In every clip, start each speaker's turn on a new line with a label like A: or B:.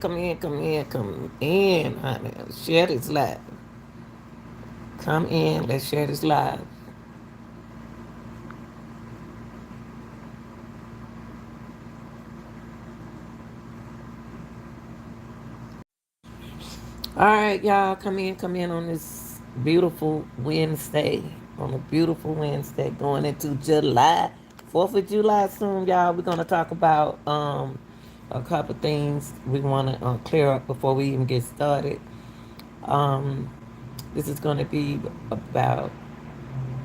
A: come in, honey. Share this live. Come in, let's share this live. All right, y'all, come in on this beautiful Wednesday. On a beautiful Wednesday, going into July, 4th of July soon, y'all. We're gonna talk about a couple things we want to clear up before we even get started. Um, this is gonna be about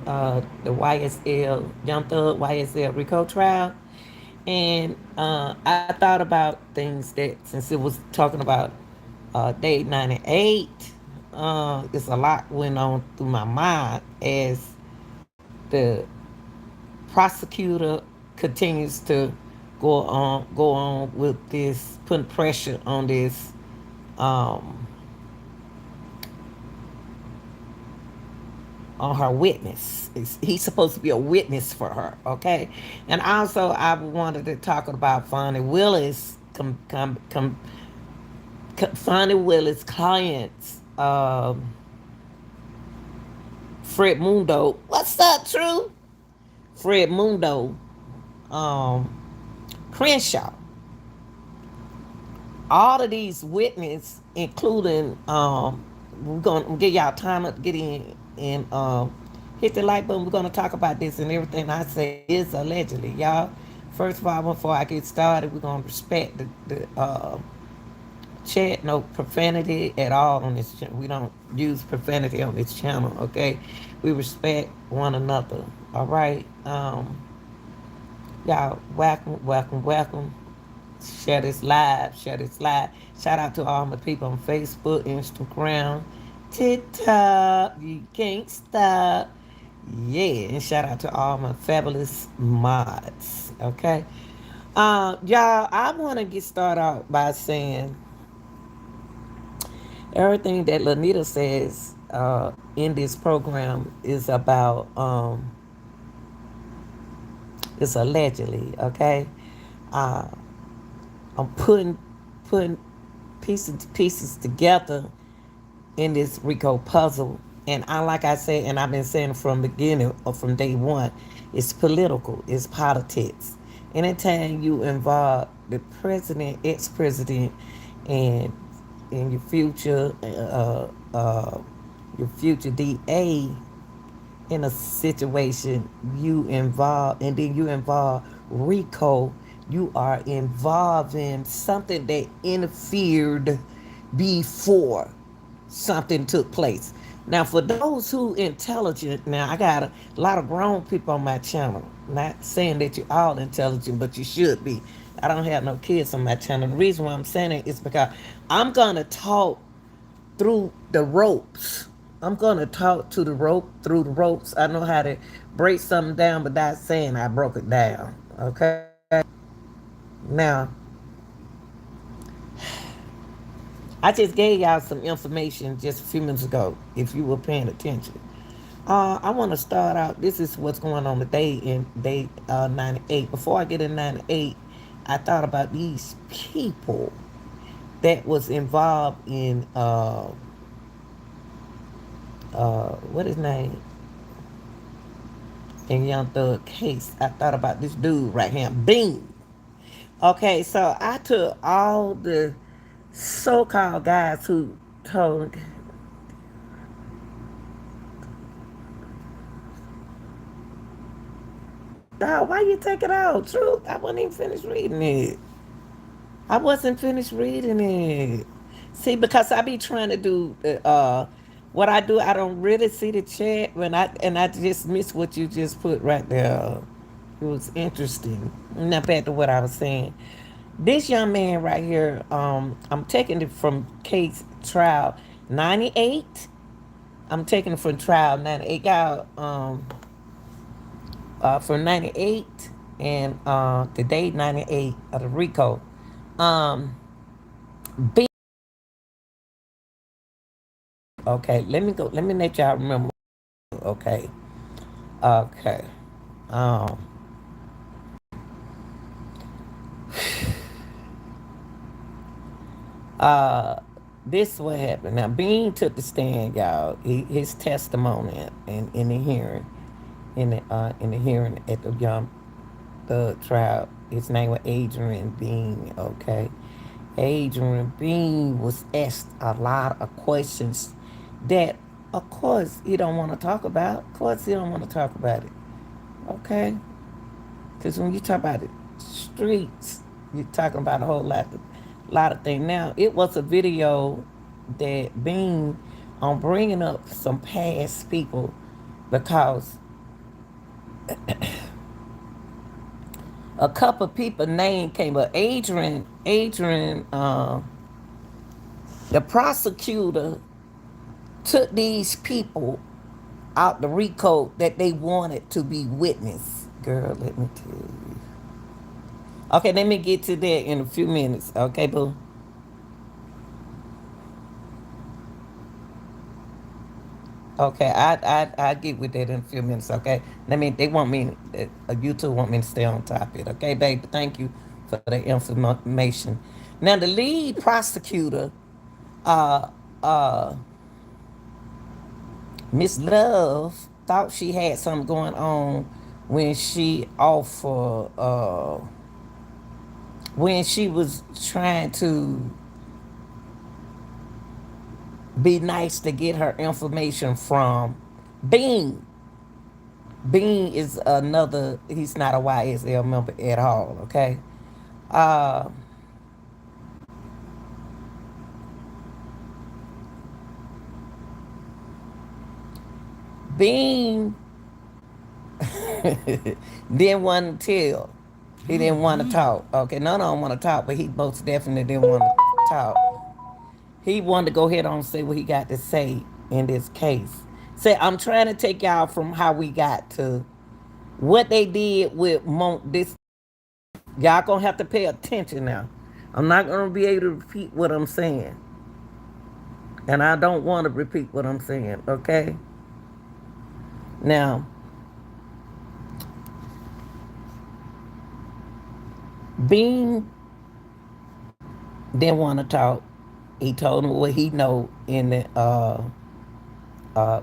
A: the YSL Young Thug YSL Rico trial. And I thought about things that, since it was talking about day 98, it's a lot went on through my mind as the prosecutor continues to go on with this, putting pressure on this um, on her witness. He's supposed to be a witness for her, okay? And also, I wanted to talk about Fonnie Willis, Fonnie Willis' clients, Fred Mundo. What's up, True? Fred Mundo, um, Crenshaw. All of these witnesses, including, we're gonna give y'all time to get in and hit the like button. We're gonna talk about this, and everything I say is allegedly, y'all. First of all, before I get started, we're gonna respect the chat. No profanity at all on this channel. We don't use profanity on this channel, okay? We respect one another, all right? Y'all, welcome. Share this live. Share this live. Shout out to all my people on Facebook, Instagram, TikTok. You can't stop. Yeah, and shout out to all my fabulous mods. Okay, y'all. I want to get started out by saying everything that Lanita says in this program is about it's allegedly. Okay, uh, I'm putting pieces together in this Rico puzzle. And I, like I said, and I've been saying from the beginning or from day one, it's political, it's politics. Anytime you involve the president, ex-president, and your your future DA in a situation, you involve, and then you involve Rico, you are involving something that interfered before something took place. Now, for those who intelligent, now I got a lot of grown people on my channel. Not saying that you're all intelligent, but you should be. I don't have no kids on my channel. The reason why I'm saying it is because I'm gonna talk through the ropes. I'm gonna talk to the rope through the ropes. I know how to break something down, but not saying I broke it down. Okay. Now, I just gave y'all some information just a few minutes ago, if you were paying attention. I want to start out. This is what's going on today in day 98. Before I get in 98, I thought about these people that was involved in what his name, in Young Thug case. I thought about this dude right here, Bean. Okay, so I took all the so-called guys who told, dog, why you take it out? Truth, I wasn't even finished reading it. I wasn't finished reading it. See, because I be trying to do what I do. I don't really see the chat when I just miss what you just put right there. It was interesting. Now back to what I was saying. This young man right here, I'm taking it from case trial 98. I'm taking it from trial 98. Y'all, from 98 and the date 98 of the RICO. Um, B. Okay, let me go. Let me let y'all remember. Okay, okay. Um, Uh, this what happened. Now, Bean took the stand, y'all. His testimony in the hearing, in the hearing at the young thug trial. His name was Adrian Bean. Okay, Adrian Bean was asked a lot of questions that, of course, he don't want to talk about. Of course, he don't want to talk about it. Okay, because when you talk about the streets, you're talking about a whole lot of things. Now, it was a video that Bean on bringing up some past people because a couple of people name came up. Adrian, the prosecutor took these people out the RICO that they wanted to be witness. Girl, let me tell you. Okay, let me get to that in a few minutes. Okay, boo. Okay, I get with that in a few minutes. Okay, I mean they want me, YouTube want me to stay on top of it. Okay, baby, thank you for the information. Now the lead prosecutor, uh, uh, Miss Love, thought she had something going on when she offered, when she was trying to be nice to get her information from Bean. Bean is another, he's not a YSL member at all, okay? Uh, Bean didn't want to tell. He didn't want to talk. Okay, none of them want to talk, but he most definitely didn't want to talk. He wanted to go ahead on and say what he got to say in this case. Say, I'm trying to take y'all from how we got to what they did with this. Y'all gonna have to pay attention now. I'm not gonna be able to repeat what I'm saying. And I don't want to repeat what I'm saying, okay? Now, Bean didn't want to talk. He told him what he know in the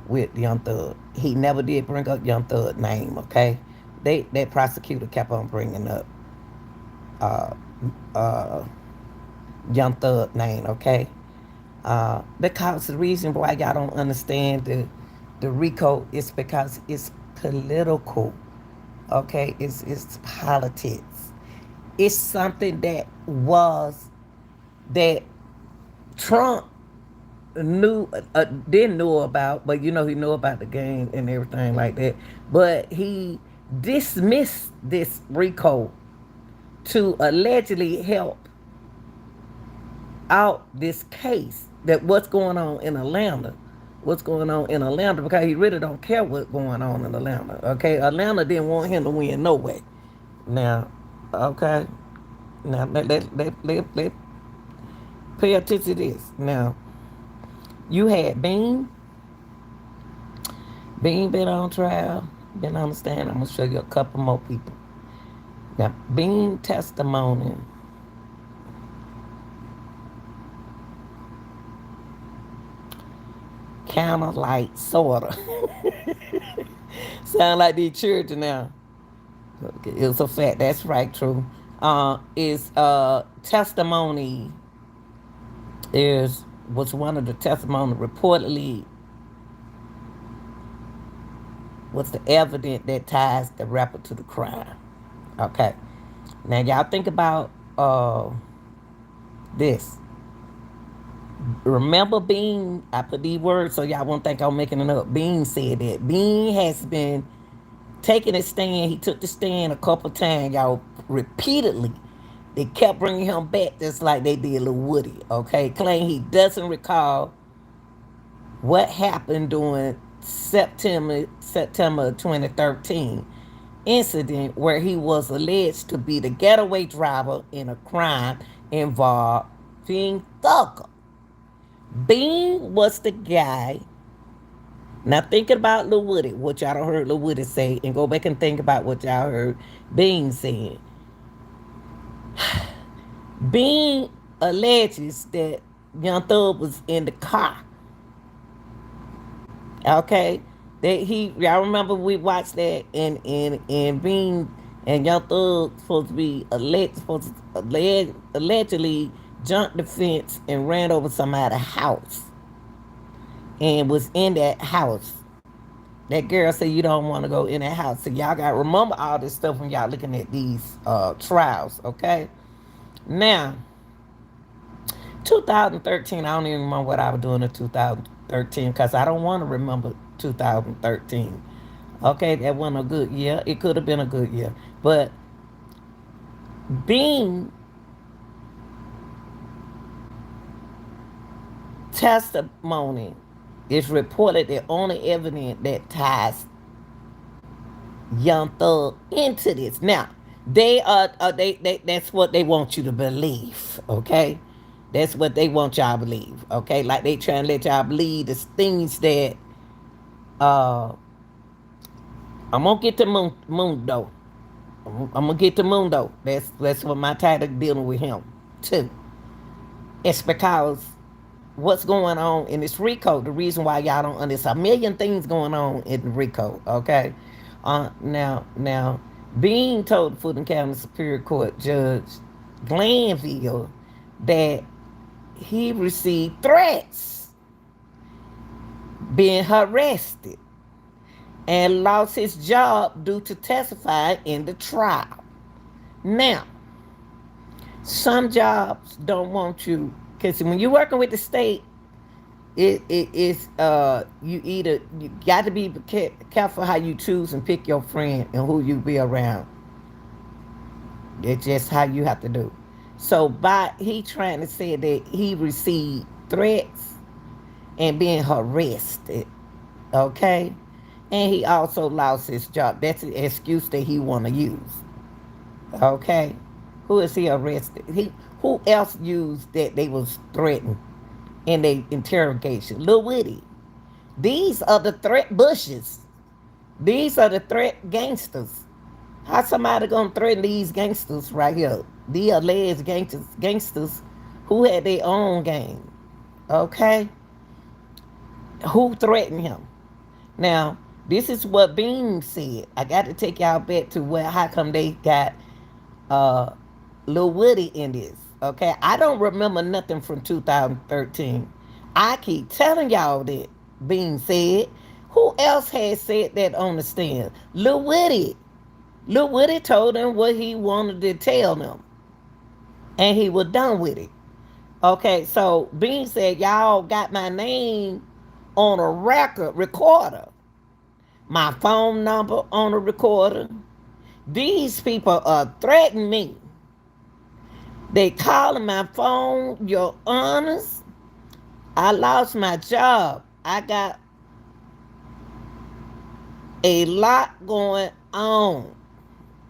A: with Young Thug. He never did bring up Young Thug name, okay? That prosecutor kept on bringing up uh uh Young Thug name, okay? Because the reason why y'all don't understand the RICO is because it's political. Okay, it's politics. It's something that Trump knew didn't know about, but you know he knew about the game and everything like that. But he dismissed this RICO to allegedly help out this case that what's going on in Atlanta. What's going on in Atlanta because he really don't care what's going on in Atlanta. Okay, Atlanta didn't want him to win no way. Now, okay, now let pay attention to this. Now, you had Bean been on trial, been on the stand. I'm gonna show you a couple more people. Now, Bean testimony kind of like sorta sound like these children now. It's a fact. That's right. True. Is testimony is was one of the testimony reportedly was the evidence that ties the rapper to the crime. Okay. Now y'all think about this. Remember Bean? I put these words so y'all won't think I'm making it up. Bean said that Bean has been taking a stand. He took the stand a couple times, y'all, repeatedly. They kept bringing him back just like they did Lil Woody, okay? Claim he doesn't recall what happened during September 2013 incident where he was alleged to be the getaway driver in a crime involving Thugger. Bean was the guy. Now thinking about Lil Woody, what y'all don't heard Lil Woody say, and go back and think about what y'all heard Bean saying. Bean alleges that Young Thug was in the car. Okay, that y'all remember we watched that, and Bean and Young Thug supposed to be allegedly jumped the fence and ran over somebody's house and was in that house. That girl said you don't want to go in that house. So y'all got to remember all this stuff when y'all looking at these trials, okay? Now, 2013, I don't even remember what I was doing in 2013 because I don't want to remember 2013. Okay, that wasn't a good year. It could have been a good year. But Bean testimony is reported the only evidence that ties Young Thug into this. Now, they that's what they want you to believe, okay? That's what they want y'all to believe, okay? Like they trying to let y'all believe the things that uh I'm gonna get to Mondo. I'm gonna get to Mondo. That's what my title dealing with him too. It's because what's going on in this RICO, the reason why y'all don't understand, a million things going on in the RICO, okay? Now, being told the Fulton County Superior Court Judge Glanville that he received threats, being harassed, and lost his job due to testifying in the trial. Now, some jobs don't want you, because when you're working with the state, it's you either you got to be careful how you choose and pick your friend and who you be around. It's just how you have to do. So by he trying to say that he received threats and being harassed, okay, and he also lost his job. That's an excuse that he want to use. Okay, who is he arrested? Who else used that they was threatened in the interrogation? Lil Whitty. These are the threat bushes. These are the threat gangsters. How somebody gonna threaten these gangsters right here? The alleged gangsters who had their own gang. Okay? Who threatened him? Now, this is what Bean said. I got to take y'all back to where how come they got uh Lil Woody in this. Okay, I don't remember nothing from 2013. I keep telling y'all that Bean said. Who else had said that on the stand? Lil Woody. Lil Woody told him what he wanted to tell them, and he was done with it. Okay, so Bean said y'all got my name on a recorder, my phone number on a recorder. These people are threatening me. They calling my phone, your honors. I lost my job. I got a lot going on.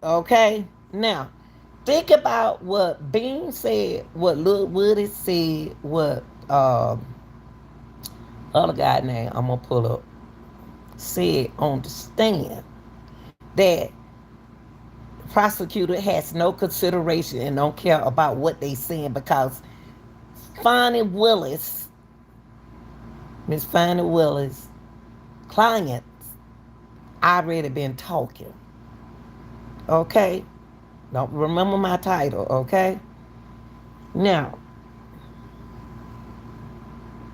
A: Okay? Now, think about what Bean said, what Lil Woody said, what other guy name I'm gonna pull up said on the stand, that the prosecutor has no consideration and don't care about what they saying because Fannie Willis, Miss Fannie Willis, clients already been talking. Okay? Don't remember my title, okay? Now,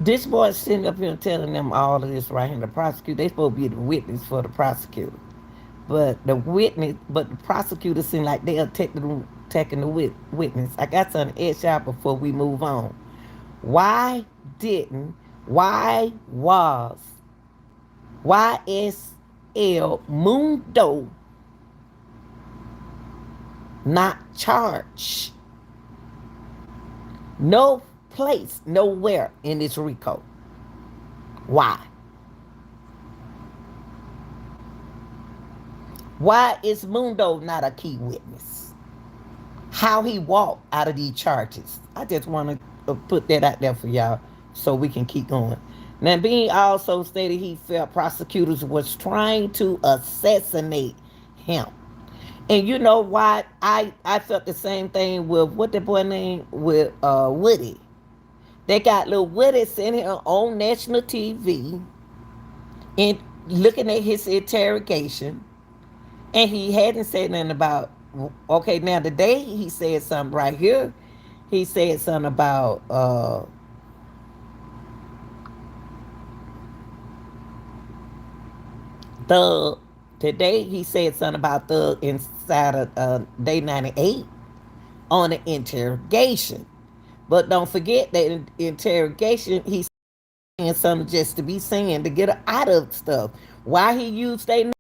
A: this boy sitting up here telling them all of this right here. The prosecutor, they supposed to be the witness for the prosecutor. But the prosecutor seemed like they are taking the witness. I got something to ask y'all before we move on. Why was YSL Mondo not charged? No place, nowhere in this RICO. Why? Why is Mondo not a key witness? How he walked out of these charges? I just want to put that out there for y'all so we can keep going. Now, Bean also stated he felt prosecutors was trying to assassinate him And you know why I felt the same thing with what the boy name with Woody. They got little Woody sitting here on national TV and looking at his interrogation, and he hadn't said nothing about. Okay, now today he said something right here. He said something about Thug. Today he said something about Thug inside of Day 98 on the interrogation. But don't forget that in interrogation, he's saying something just to be saying to get her out of stuff. Why he used their name,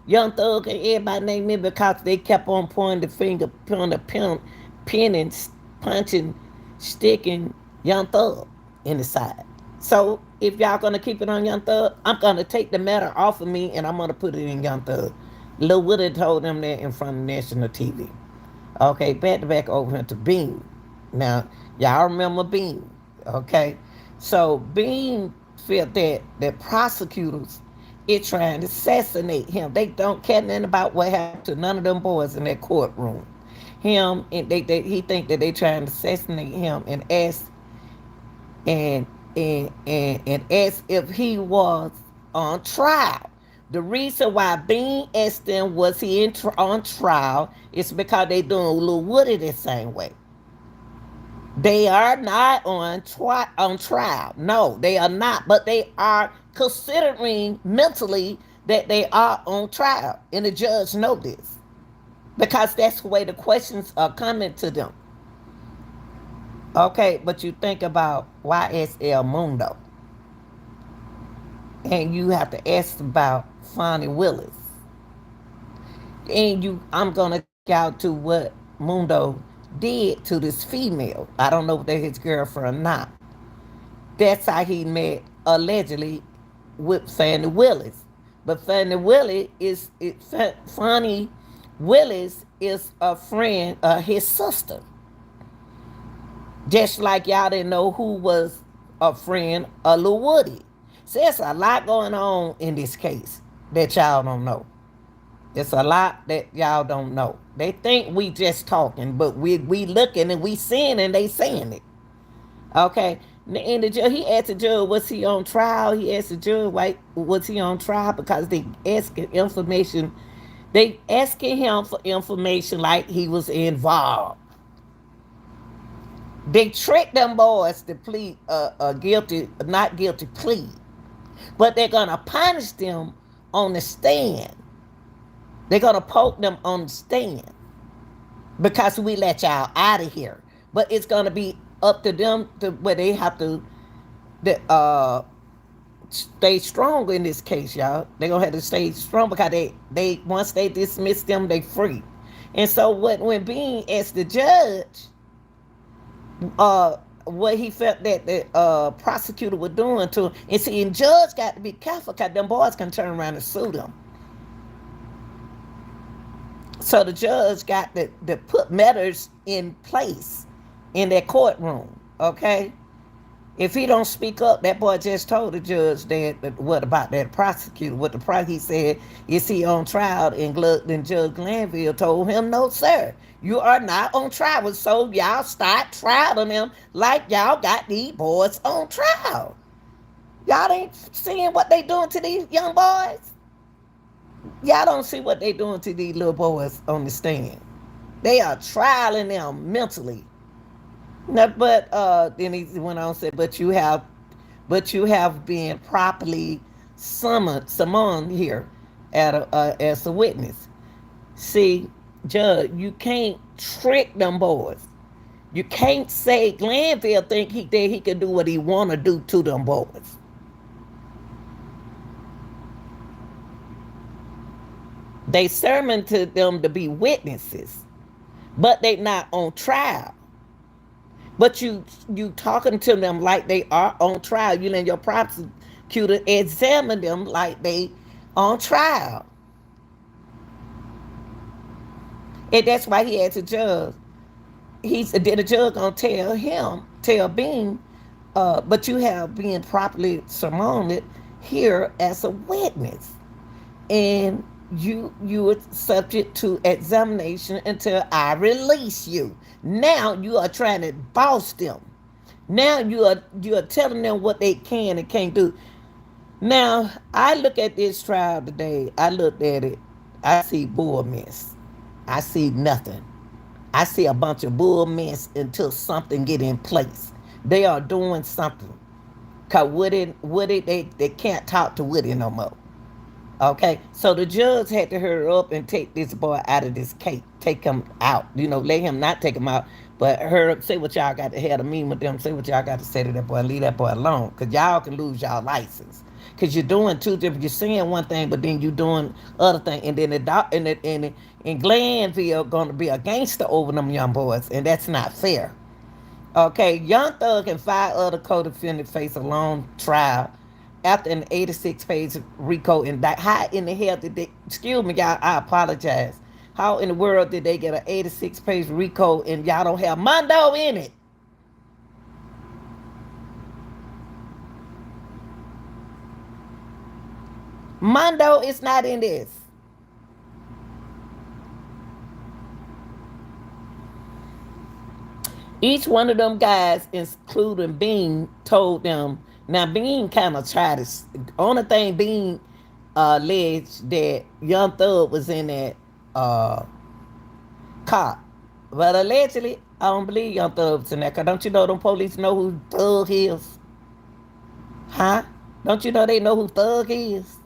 A: Young Thug and everybody named him because they kept on pointing the finger, pointing the pinning, punching, sticking Young Thug in the side. So if y'all gonna keep it on Young Thug, I'm gonna take the matter off of me and I'm gonna put it in Young Thug. Lil Woody told them that in front of national TV. Okay, back over to Bean. Now, y'all remember Bean, okay? So Bean felt that the prosecutors is trying to assassinate him. They don't care nothing about what happened to none of them boys in that courtroom. Him and he think that they trying to assassinate him and ask and and ask if he was on trial. The reason why Bean asked them was he on trial is because they doing Lil Woody the same way. They are not on trial. No, they are not. But they are considering mentally that they are on trial, and the judge know this because that's the way the questions are coming to them. Okay, but you think about YSL Mondo, and you have to ask about Fonnie Willis, and I'm gonna take out to what Mondo did to this female. I don't know if they're his girlfriend or not. That's how he met allegedly with Fannie Willis. But Fannie Willis Fannie Willis is a friend of his sister. Just like y'all didn't know who was a friend of Lil Woody. So there's a lot going on in this case that y'all don't know. It's a lot that y'all don't know. They think we just talking, but we looking and we seeing and they saying it. Okay. And the judge, he asked the judge, was he on trial? He asked the judge, why was he on trial? Because they asking information. They asking him for information like he was involved. They tricked them boys to plead a guilty, not guilty plea. But they're gonna punish them on the stand. They're gonna poke them on the stand because we let y'all out of here. But it's gonna be up to them to where they have to stay strong in this case, y'all. They're gonna have to stay strong because they once they dismiss them, they free. And so when Bean asked the judge what he felt that the prosecutor was doing to him, and see, and judge got to be careful because them boys can turn around and sue them. So the judge got to put matters in place in that courtroom, okay? If he don't speak up, that boy just told the judge that what about that prosecutor? What he said, is he on trial? And then Judge Glanville told him, no, sir, you are not on trial. So y'all start trialing them like y'all got these boys on trial. Y'all ain't seeing what they doing to these young boys? Y'all don't see what they doing to these little boys on the stand. They are trialing them mentally. No, but then he went on and said, but you have been properly summoned here as a witness. See, Judge, you can't trick them boys. You can't say Glanville think that he can do what he want to do to them boys. They sermon to them to be witnesses, but they not on trial. But you talking to them like they are on trial. You let your prosecutor examine them like they on trial. And that's why he asked the judge. He said, did the judge gonna tell Bean, but you have been properly summoned here as a witness. And you are subject to examination until I release you. Now you are trying to boss them. Now you are telling them what they can and can't do. Now I look at this trial today. I looked at it. I see bull mess. I see nothing. I see a bunch of bull mess until something get in place. They are doing something. Cause Woody they can't talk to Woody no more. Okay, so the judge had to hurry up and take this boy out of this case, take him out. Let him not take him out, but hurry up, say what y'all got to have to mean with them. Say what y'all got to say to that boy. Leave that boy alone, cause y'all can lose y'all license. Cause you're doing two different. You're saying one thing, but then you're doing other thing, and then the doc in Glanville gonna be a gangster over them young boys, and that's not fair. Okay, Young Thug and five other co-defendants face a long trial after an 86-page RICO indictment. How in the hell did they? Excuse me, y'all. I apologize. How in the world did they get an 86-page RICO and y'all don't have Mondo in it? Mondo is not in this. Each one of them guys, including Bean, told them. Now Bean kind of tried to. Only thing Bean alleged that Young Thug was in that uh, car, but allegedly, I don't believe Young Thug was in that car. Don't you know them police know who Thug is? Huh? Don't you know they know who Thug is?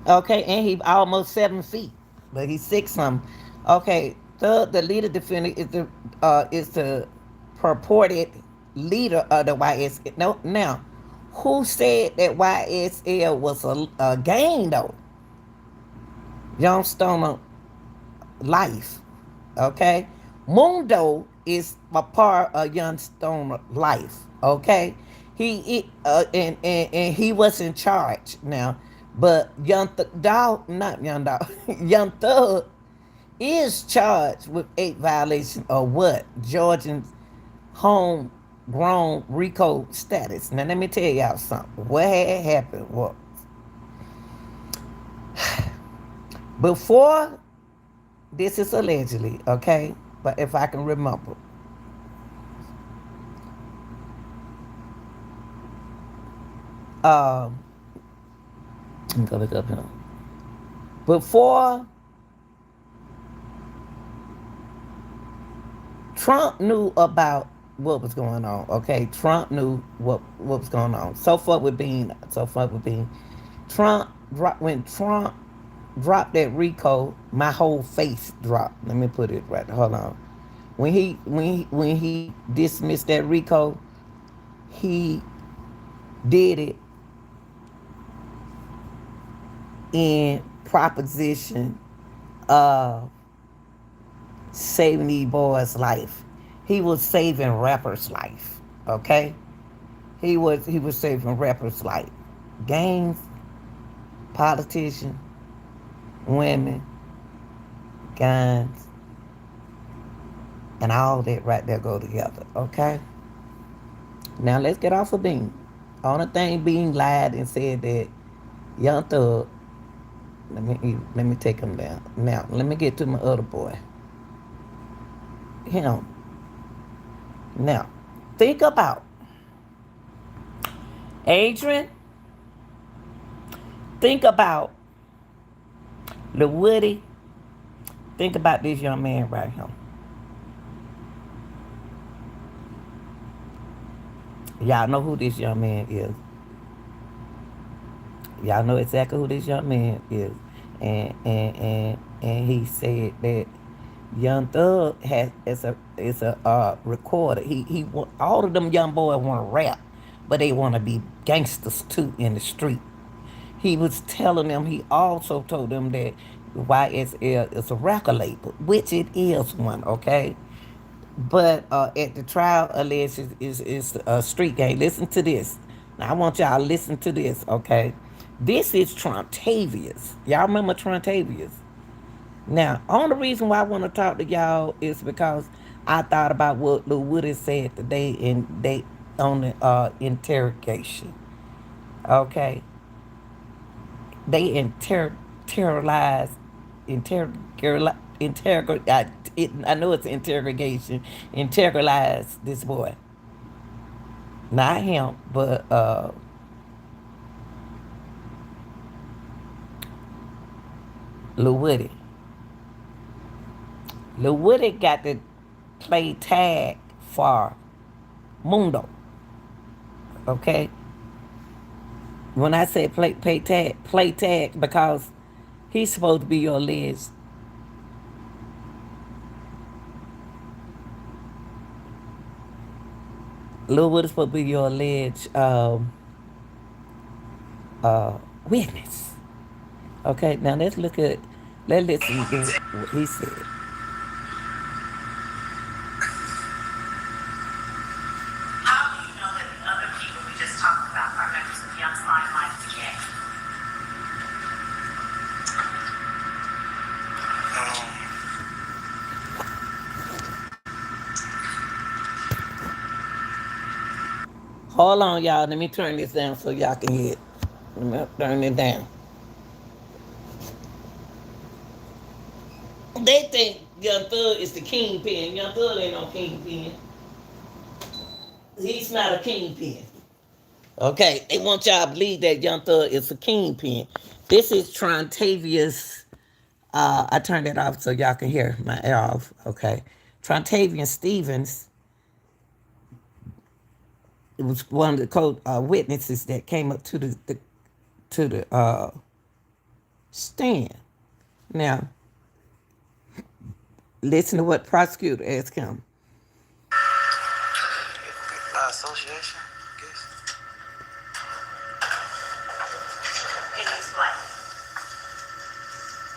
A: Okay, and he almost 7 feet, but he's six something. Okay, the leader defendant is the purported leader of the YSL. No, now, who said that YSL was a gang though? Young Stoner life. Okay, Mondo is a part of Young Stoner life. Okay, and he was in charge now, but Dog, not Young Dog, Young Thug is charged with 8 violations of what Georgian's homegrown RICO status. Now let me tell y'all something. What had happened was before this is allegedly, okay? But if I can remember, um, I'm gonna look up here. Before Trump knew about what was going on, okay? Trump knew what was going on. So far with being when Trump dropped that RICO, my whole face dropped. Let me put it right. Hold on. When he dismissed that RICO, he did it in proposition of saving these boys' life. He was saving rappers' life. Okay? He was saving rappers' life. Gangs, politicians, women, guns, and all that right there go together. Okay? Now let's get off of Bean. Only thing Bean lied and said that Young Thug. Let me take him down. Now let me get to my other boy. Him. Now think about Adrian. Think about Lil Woody. Think about this young man right here. Y'all know who this young man is. Y'all know exactly who this young man is. And he said that Young Thug is a recorder. He all of them young boys want to rap, but they want to be gangsters too in the street. He was telling them. He also told them that YSL is a record label, which it is one. Okay, but at the trial, alleged is a street gang. Listen to this. Now I want y'all to listen to this. Okay, this is Trontavious. Y'all remember Trontavious? Now, only reason why I want to talk to y'all is because I thought about what Lil Woody said today on the interrogation. Okay, they terrorize, I know it's interrogation, integralize this boy. Not him, but Lil Woody. Lil Woody got to play tag for Mondo. Okay? When I say play tag because he's supposed to be your alleged. Lil Woody's supposed to be your alleged witness. Okay, now let's listen to what he said.
B: How do you know that the other people we just talked about are members of Young Slime Life again?
A: Hold on, y'all. Let me turn this down so y'all can hear it. Let me turn it down. They think Young Thug is the kingpin. Young Thug ain't no kingpin. He's not a kingpin. Okay, they want y'all to believe that Young Thug is a kingpin. This is Trontavious. I turned it off so y'all can hear my air off. Okay, Trontavious Stevens. It was one of the witnesses that came up to the stand. Now, listen to what prosecutor asked him.
B: Association, I guess. Can you explain?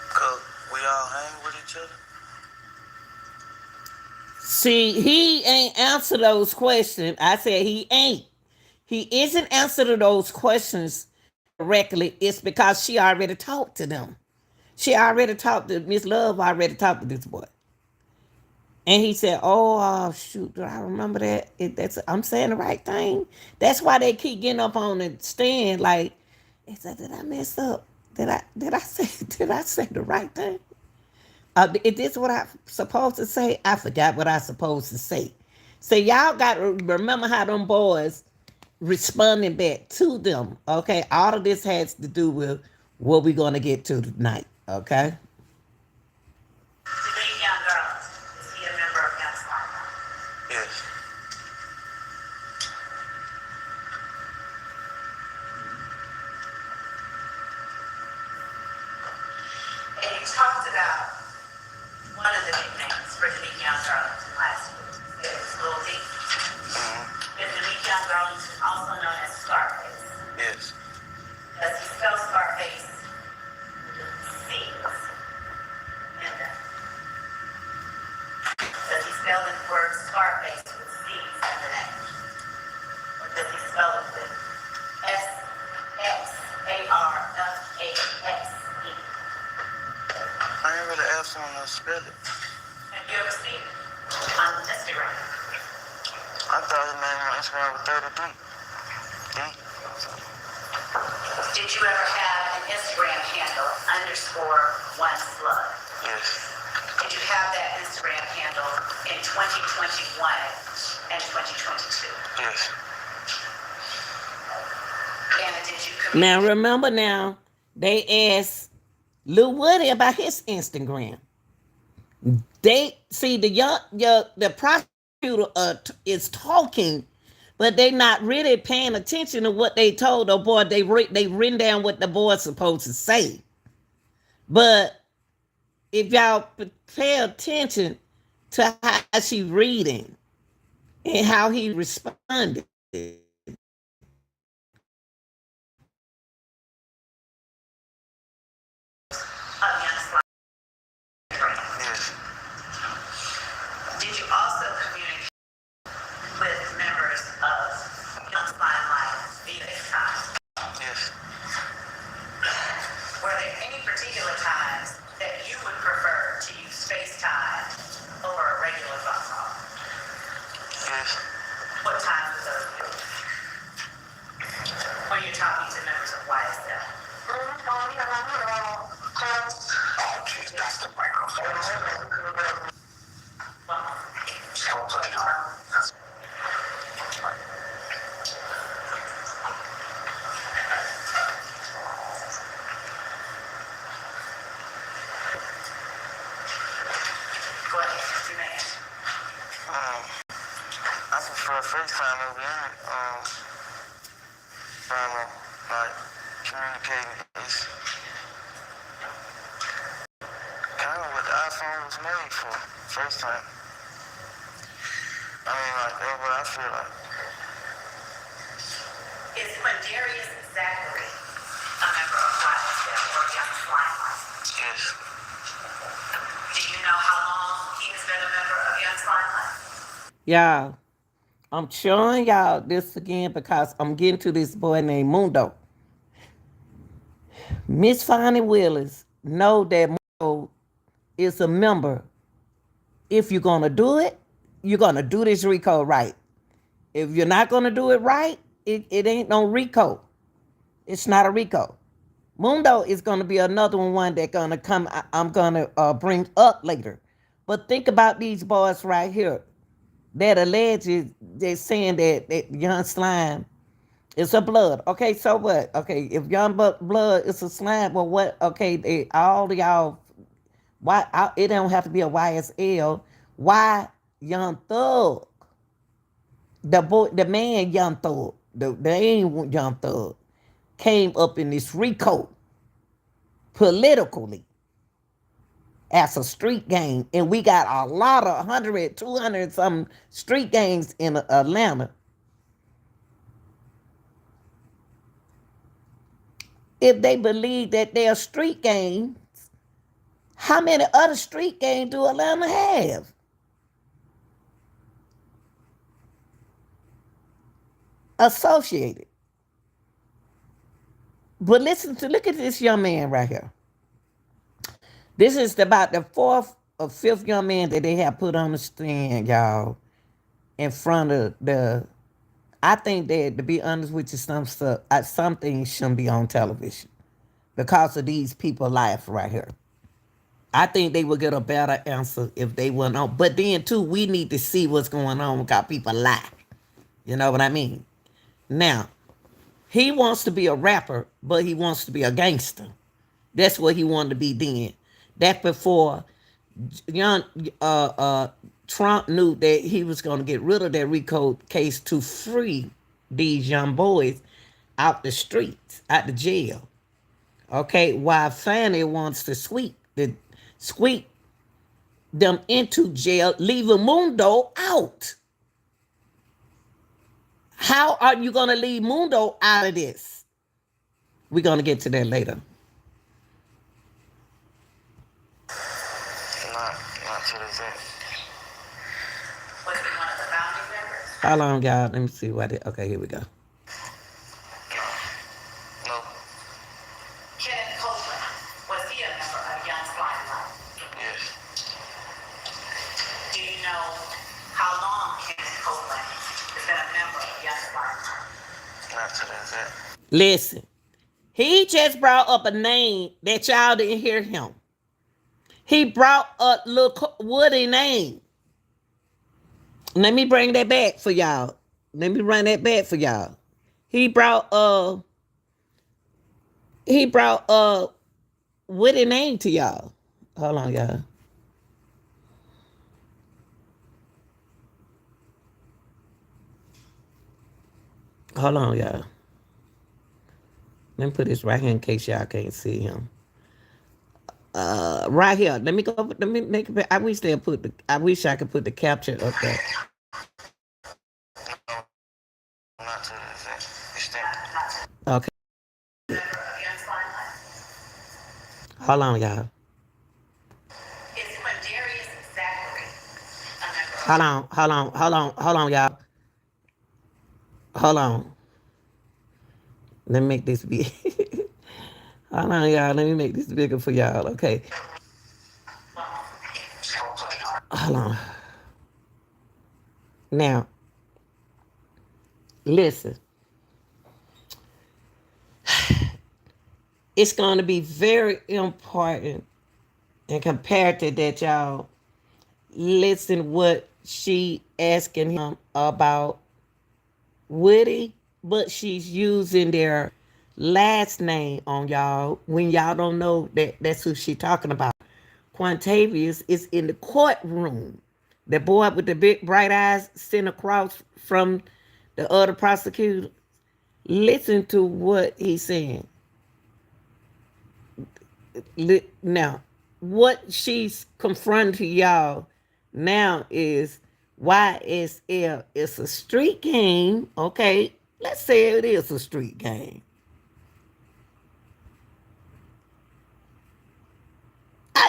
B: Because we all hang with each other.
A: See, he ain't answer those questions. I said he ain't. He isn't answering those questions correctly. It's because she already talked to them. She already talked to Miss Love. Already talked to this boy, and he said, "Oh, shoot, do I remember that? I'm saying the right thing. That's why they keep getting up on the stand. Like, he said, did I mess up? Did I say the right thing? Is this what I'm supposed to say? I forgot what I supposed to say. So y'all got to remember how them boys responding back to them. Okay, all of this has to do with what we're gonna get to tonight. Okay.
B: To meet young girls, is he a member of Young Slime Life? Yes. And you talked about one of the nicknames for the Meet Young Girls last week. It was Lil D. Is the Meet Young Girls also known as Scarface? Yes. Does he spell Scarface with C's in them? Does he spell the word Scarface with C's in the name? Or does he spell it with Sxarface? I ain't really asked him to spell it. Have you ever seen it on Instagram? I thought his name on Instagram was 33. Did you ever have an Instagram handle _1slug? Yes. Did you have that Instagram handle in 2021 and 2022? Yes. And did you communicate?
A: Now remember, now they asked Lil Woody about his Instagram. They see the prosecutor is talking, but they not really paying attention to what they told the boy. They written down what the boy's supposed to say. But if y'all pay attention to how she reading and how he responded.
B: Yes. Did you also communicate with members of Young Slime Life via FaceTime? Yes. Were there any particular times that you would prefer to use FaceTime over a regular phone call? Yes. What times would those be? When you're talking to members of YSL? Oh, geez, that's the microphone. Go ahead, you may. I prefer FaceTime over there. Trying to like communicating is kind of what the iPhone was made for. FaceTime. I mean, like that's what I feel like. Is Quindarius Zachary a member of YSL or Young Flying Life? Yes. Do you know how long he has been a member of Young Flying Life?
A: Y'all, I'm showing y'all this again because I'm getting to this boy named Mondo. Miss Fannie Willis know that Mondo is a member. If you're gonna do it, you're gonna do this RICO right. If you're not gonna do it right, it ain't no RICO. It's not a RICO. Mondo is gonna be another one that gonna come. I'm gonna bring up later. But think about these boys right here. That alleged they're saying that Young Slime is a blood. Okay, so what? Okay, if Young Blood is a slime, well, what? Okay, all y'all. Why? It don't have to be a YSL. Why Young Thug? The boy, the man, Young Thug, the ain't Young Thug, came up in this RICO politically as a street gang, and we got a lot of 100, 200 some street gangs in Atlanta. If they believe that they're street gangs, how many other street gangs do Atlanta have? Associated. But look at this young man right here. This is about the fourth or fifth young man that they have put on the stand, y'all, in front of the. I think that, to be honest with you, some things shouldn't be on television because of these people' life right here. I think they would get a better answer if they weren't on. But then too, we need to see what's going on because people lie. You know what I mean? Now, he wants to be a rapper, but he wants to be a gangster. That's what he wanted to be then. That's before young Trump knew that he was going to get rid of that RICO case to free these young boys out the streets, out the jail. Okay, while Fannie wants to sweep them into jail, leaving Mondo out. How are you going to leave Mondo out of this? We're going to get to that later.
B: Not to the extent. Was he one of the founding members?
A: How long, y'all? Let me see what it. Okay, here we go.
B: No. Kenneth Copeland, was he a member of Young Flying Life? Yes. Do you know how long Kenneth Copeland has been a member of Young Flying Life? Not to the extent.
A: Listen, he just brought up a name that y'all didn't hear him. He brought up little Woody name. Let me bring that back for y'all. Let me run that back for y'all. He brought Woody name to y'all. Hold on, y'all. Hold on, y'all. Let me put this right here in case y'all can't see him. Right here. Let me go. Let me make it. I wish I could put the capture up there.
B: Not to the extent.
A: Okay. Hold on, y'all.
B: Is Quindarius Zachary a member?
A: Hold on, y'all. Hold on. Let me make this big. Hold on, y'all. Let me make this bigger for y'all. Okay. Hold on. Now, listen. It's going to be very important and comparative that y'all listen what she asking him about Woody, but she's using their last name on y'all when y'all don't know that that's who she talking about. Quantavious is in the courtroom. The boy with the big bright eyes sitting across from the other prosecutor. Listen to what he's saying. Now, what she's confronting to y'all now is YSL is a street game. Okay, let's say it is a street game.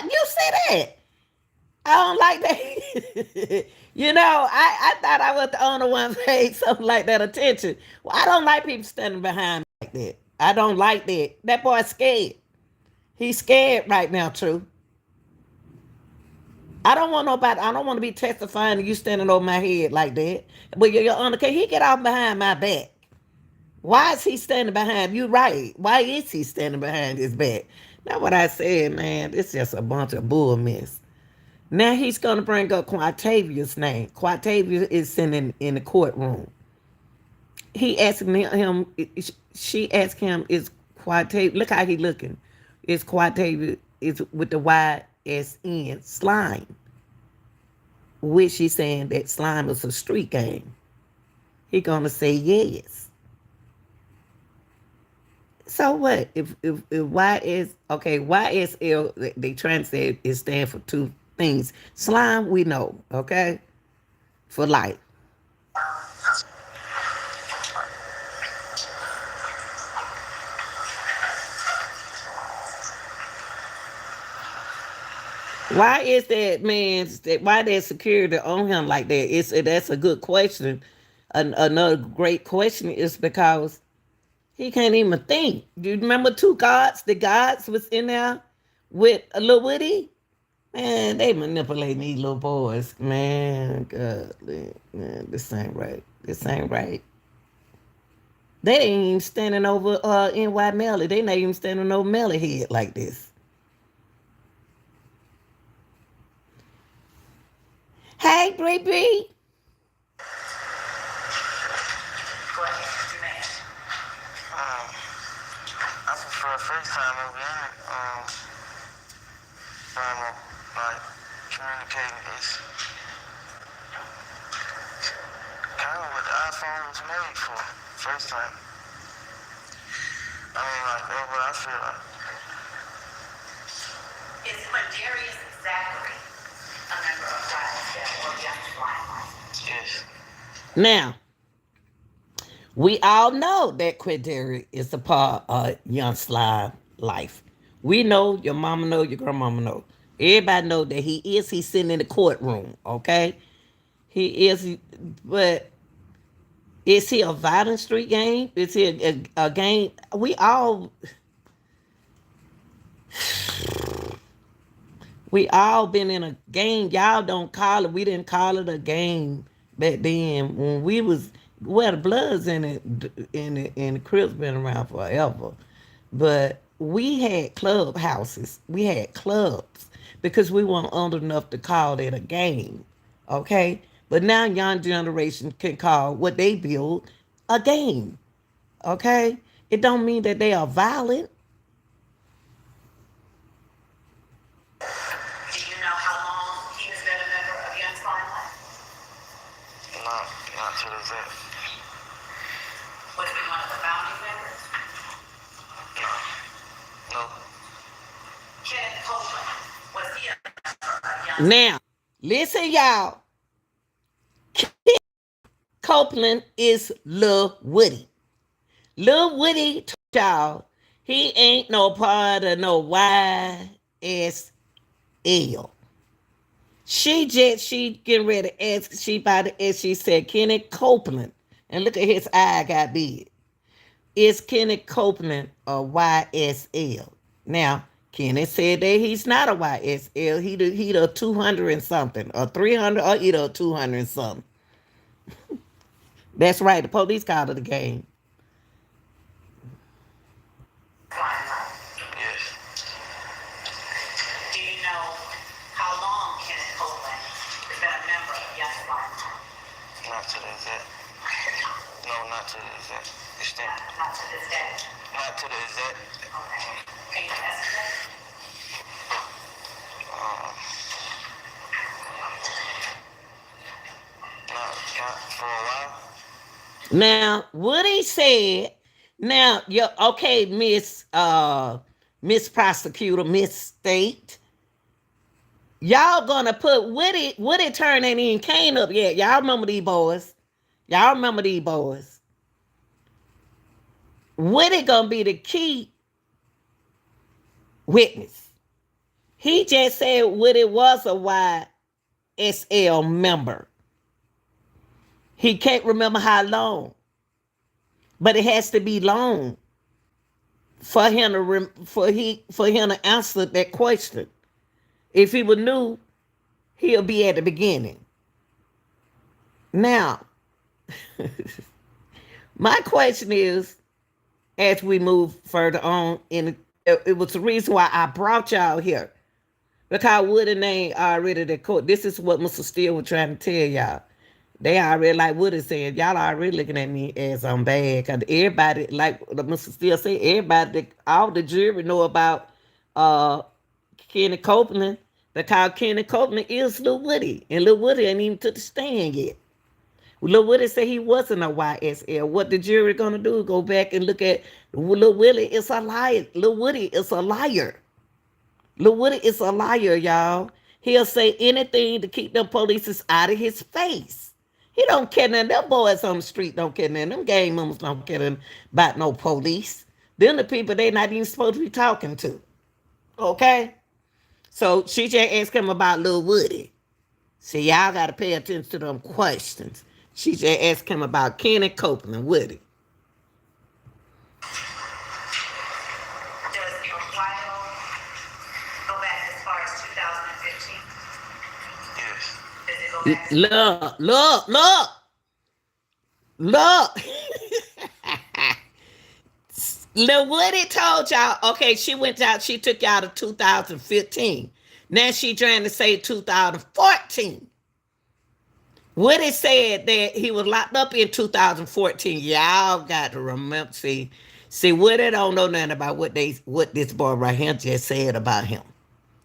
A: You say that. I don't like that. I thought I was the only one paying something like that attention. Well, I don't like people standing behind me like that. I don't like that. That boy's scared. He's scared right now, True. I don't want nobody. I don't want to be testifying and you standing over my head like that. But your Honor, can he get off behind my back? Why is he standing behind you? Right? Why is he standing behind his back? That's what I said, man. It's just a bunch of bull mess. Now he's gonna bring up Quatavius' name. Quatavius is sitting in the courtroom. He asking him. She asked him, "Is Quatavius? Look how he looking. Is Quatavius is with the YSN slime?" Which she's saying that slime is a street game. He gonna say yes. So what? If Y is okay, YSL they trying to say it stand for two things. Slime we know, okay, for life. Why is that man? Why that security on him like that? That's a good question. Another great question is because he can't even think. Do you remember two guards? The guards was in there with a little Woody. Man, they manipulating these little boys. Man, God, man, this ain't right. This ain't right. They ain't even standing over NY Melly. They not even standing over Melly head like this. Hey, Bree Bree.
B: Go ahead, you may.
C: I prefer FaceTime over there. Normal, like communicating is kind of what the iPhone was made for. FaceTime. I mean, like that's what I feel like.
B: Is Quindarius Zachary a member of YSL or Young Flying?
C: Yes.
A: Now, we all know that Quinteri is a part of Young Slime life. We know, your mama know, your grandmama know. Everybody know that he's sitting in the courtroom, okay? He is, but is he a violent street game? Is he a game? We all been in a game. Y'all don't call it. We didn't call it a game back then when we was well the Bloods in it and the Crips been around forever. But we had clubhouses. We had clubs because we weren't old enough to call it a game. Okay? But now young generation can call what they build a game. Okay? It don't mean that they are violent.
B: Do you know how long he has been a member of Young Flying?
C: Not to the exact.
B: Was he one of the founding members?
C: No. No.
B: Kenneth Copeland, was he a member of Young?
A: Now, listen, y'all. Copeland is Lil Woody. Lil Woody told y'all he ain't no part of no YSL. She getting ready to ask, she about to ask, she said, Kenneth Copeland. And look at his eye got big. Is Kenneth Copeland a YSL? Now, Kenneth said that he's not a YSL. He the 200 and something, or 300, or either 200 and something. That's right. The police called it a game.
B: Flying.
C: to the exact. No, not to the exact extent.
B: Not to this day.
C: Not to the exact.
B: Okay. Can you estimate?
C: Not for a while.
A: Now, what he said, now you're okay, Miss Prosecutor, Miss State. Y'all gonna put Woody turn ain't even came up yet. Y'all remember these boys. Y'all remember these boys. Woody gonna be the key witness. He just said Woody was a YSL member. He can't remember how long, but it has to be long for him to answer that question. If he were new, he'll be at the beginning. Now, my question is, as we move further on, and it was the reason why I brought y'all here, because Woody name already the court. This is what Mr. Steele was trying to tell y'all. They already, like Woody said, y'all already looking at me as I'm bad. Because everybody, like Mr. Steele said, everybody, all the jury know about uh, Kenny Copeland, because Kenny Copeland is Lil Woody. And Lil Woody ain't even to the stand yet. Lil Woody said he wasn't a YSL. What the jury gonna do? Go back and look at Lil Woody is a liar. Lil Woody is a liar. Lil Woody is a liar, y'all. He'll say anything to keep them police out of his face. He don't care nothing. Them boys on the street don't care nothing. Them gang members don't care nothing about no police. Them the people they not even supposed to be talking to. Okay? So she just asked him about Lil Woody. See, y'all got to pay attention to them questions. She just asked him about Kenny Copeland, Woody.
B: Does your file go back as far as 2015?
C: Yes.
B: Does it go back?
A: Look. Lil Woody told y'all, okay, she went out, she took y'all to 2015. Now she trying to say 2014. Woody said that he was locked up in 2014. Y'all got to remember, see, Woody don't know nothing about what this boy right here just said about him.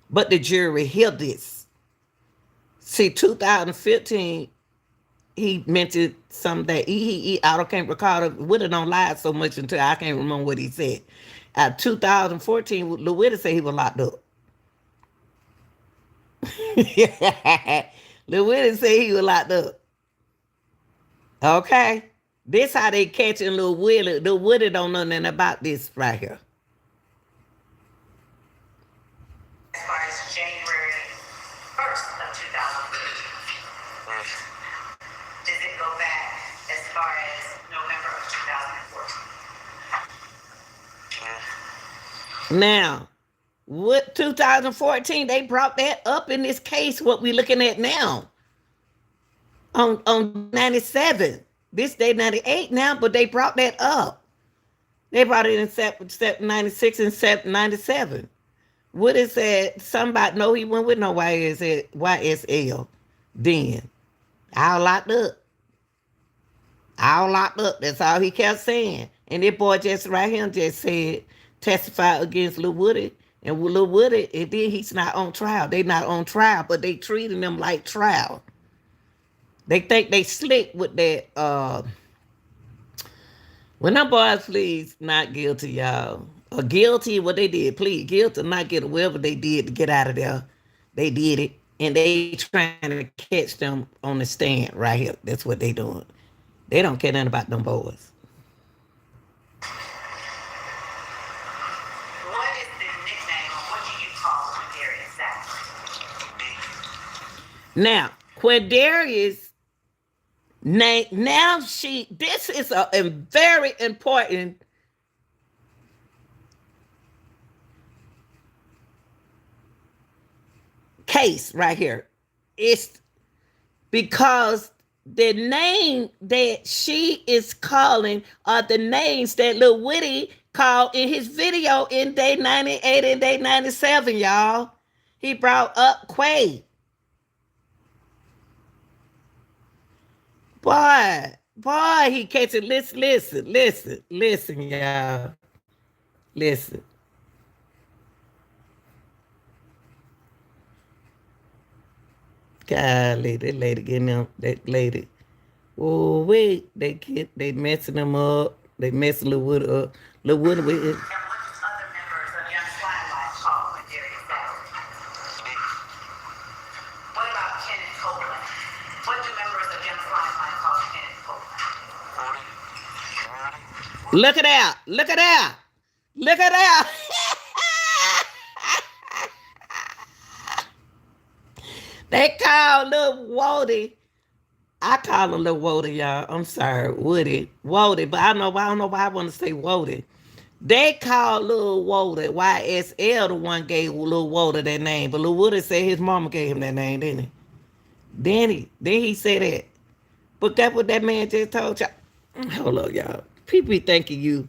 A: But the jury hear this. See, 2015, he mentioned something that I can't recall. Woody don't lie so much until I can't remember what he said. 2014, Lil Woody said he was locked up. Lil Woody said he was locked up. Okay? This how they catching Lil Woody. Lil Woody don't know nothing about this right here.
B: As far as January 1st of 2015.
C: Yes.
B: Does it go back as far as November of 2014?
C: Yes.
A: Now, what 2014, they brought that up in this case, what we looking at now. On 97. This day 98 now, but they brought that up. They brought it in 96 and 97. Woody said somebody, no, he went with no YSL then. All locked up. All locked up. That's all he kept saying. And that boy just right here just said, testify against Lil Woody. And Lil Woody, and then he's not on trial. They not on trial, but they treating them like trial. They think they slick with that. When them boys please not guilty, y'all. Or guilty, what they did, plead guilty, not guilty, whatever they did to get out of there. They did it. And they trying to catch them on the stand right here. That's what they doing. They don't care nothing about them boys.
B: What is the nickname, or what do you call Quindarius exactly?
A: Now, Quindarius, now this is a very important case right here. It's because the name that she is calling are the names that Lil Woody called in his video in day 98 and day 97, y'all. He brought up Quay. Boy, he catch it. Listen, y'all. Listen. Golly, that lady getting them. That lady. Oh wait, they messing them up. They messing Lil Wood up. Lil Wood with it.
B: And what does other members of Young Slimelife call when they're exaggerating? What about Kenneth Copeland? What do members of Young Slimelife call Kenneth Copeland?
A: Look it out. Look it out. Look it out. They call Lil Woody. I call him Lil Woody, y'all. I'm sorry, Woody. Woody, but I don't know why I want to say Woody. They call Lil Woody. YSL the one gave Lil Woody that name. But Lil Woody said his mama gave him that name, didn't he? Then he said that. But that's what that man just told y'all. Hold on, y'all. People be thinking you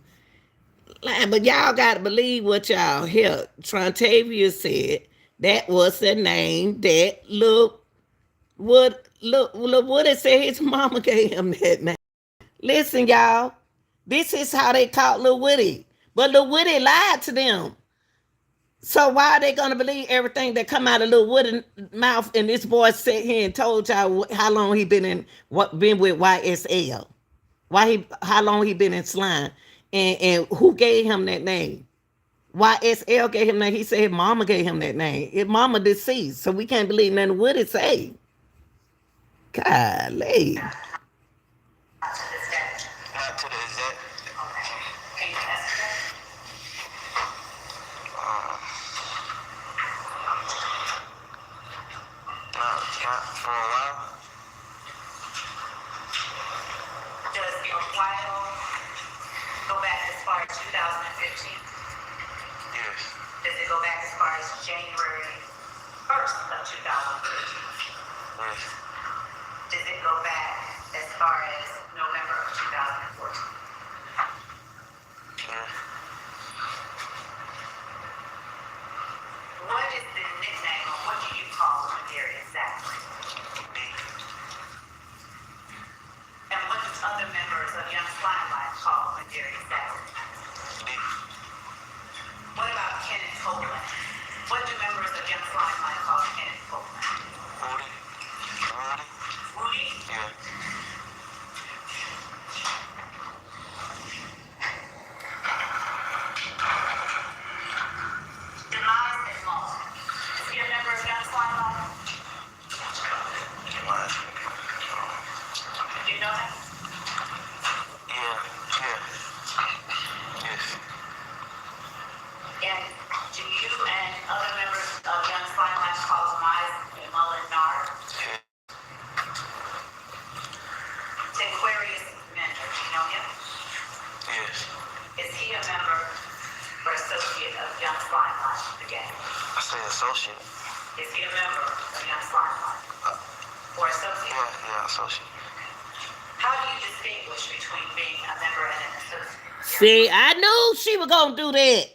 A: lying, but y'all gotta believe what y'all hear. Trontavia said that was the name that Lil Woody said his mama gave him that name. Listen, y'all. This is how they caught Lil Woody. But Lil Woody lied to them. So why are they gonna believe everything that come out of Lil Woody's mouth? And this boy sat here and told y'all how long he been with YSL, how long he been in slime, and who gave him that name? YSL gave him that. He said his mama gave him that name. His mama deceased, so we can't believe nothing Woody say. Golly.
B: Not to this day.
C: Not to the exact.
B: Okay. Can you estimate?
C: Not for a while.
B: Does your while go back as far as 2015?
C: Yes.
B: Does it go back as far as January 1st of 2015?
C: Yes.
B: Does it go back as far as November of 2014?
C: Yes.
B: What is the nickname or what do you call when they're exactly?
C: D.
B: And what does other members of Young Slimelife call when they're exactly?
C: D.
B: What about Kenneth Copeland? What do members of Young Slimelife call Kenneth Copeland?
C: Woody. Woody.
B: Rudy?
C: Yeah.
B: Demise and Mondo. Is he a member of Young Slimelife?
C: What?
B: Do you know that?
C: Yeah. Yeah. Yes.
B: And do you and other members of Young Slimelife call Demise and Mullen Nard?
C: Yeah.
B: Aquarius Mentor, do you know him?
C: Yes.
B: Is he a member or associate of Young Slimelife, the gang?
C: I say associate.
B: Is he a member of Young Slimelife? Or associate?
C: Yeah, associate.
B: How do you distinguish between being a member and an associate?
A: See, I knew she was gonna do that.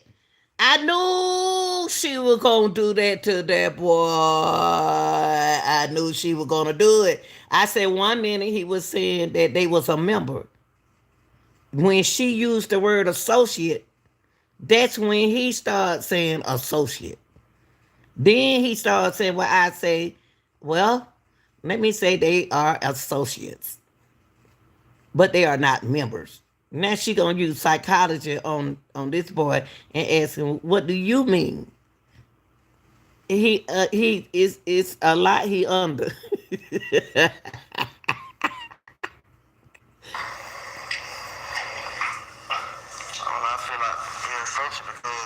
A: I knew she was gonna do that to that boy. I knew she was gonna do it. I said 1 minute he was saying that they was a member. When she used the word associate, that's when he started saying associate. Then he started saying, well, I say, well, let me say they are associates, but they are not members. Now she gonna use psychology on this boy and ask him, what do you mean? He is a lot he under.
C: I feel like being associate because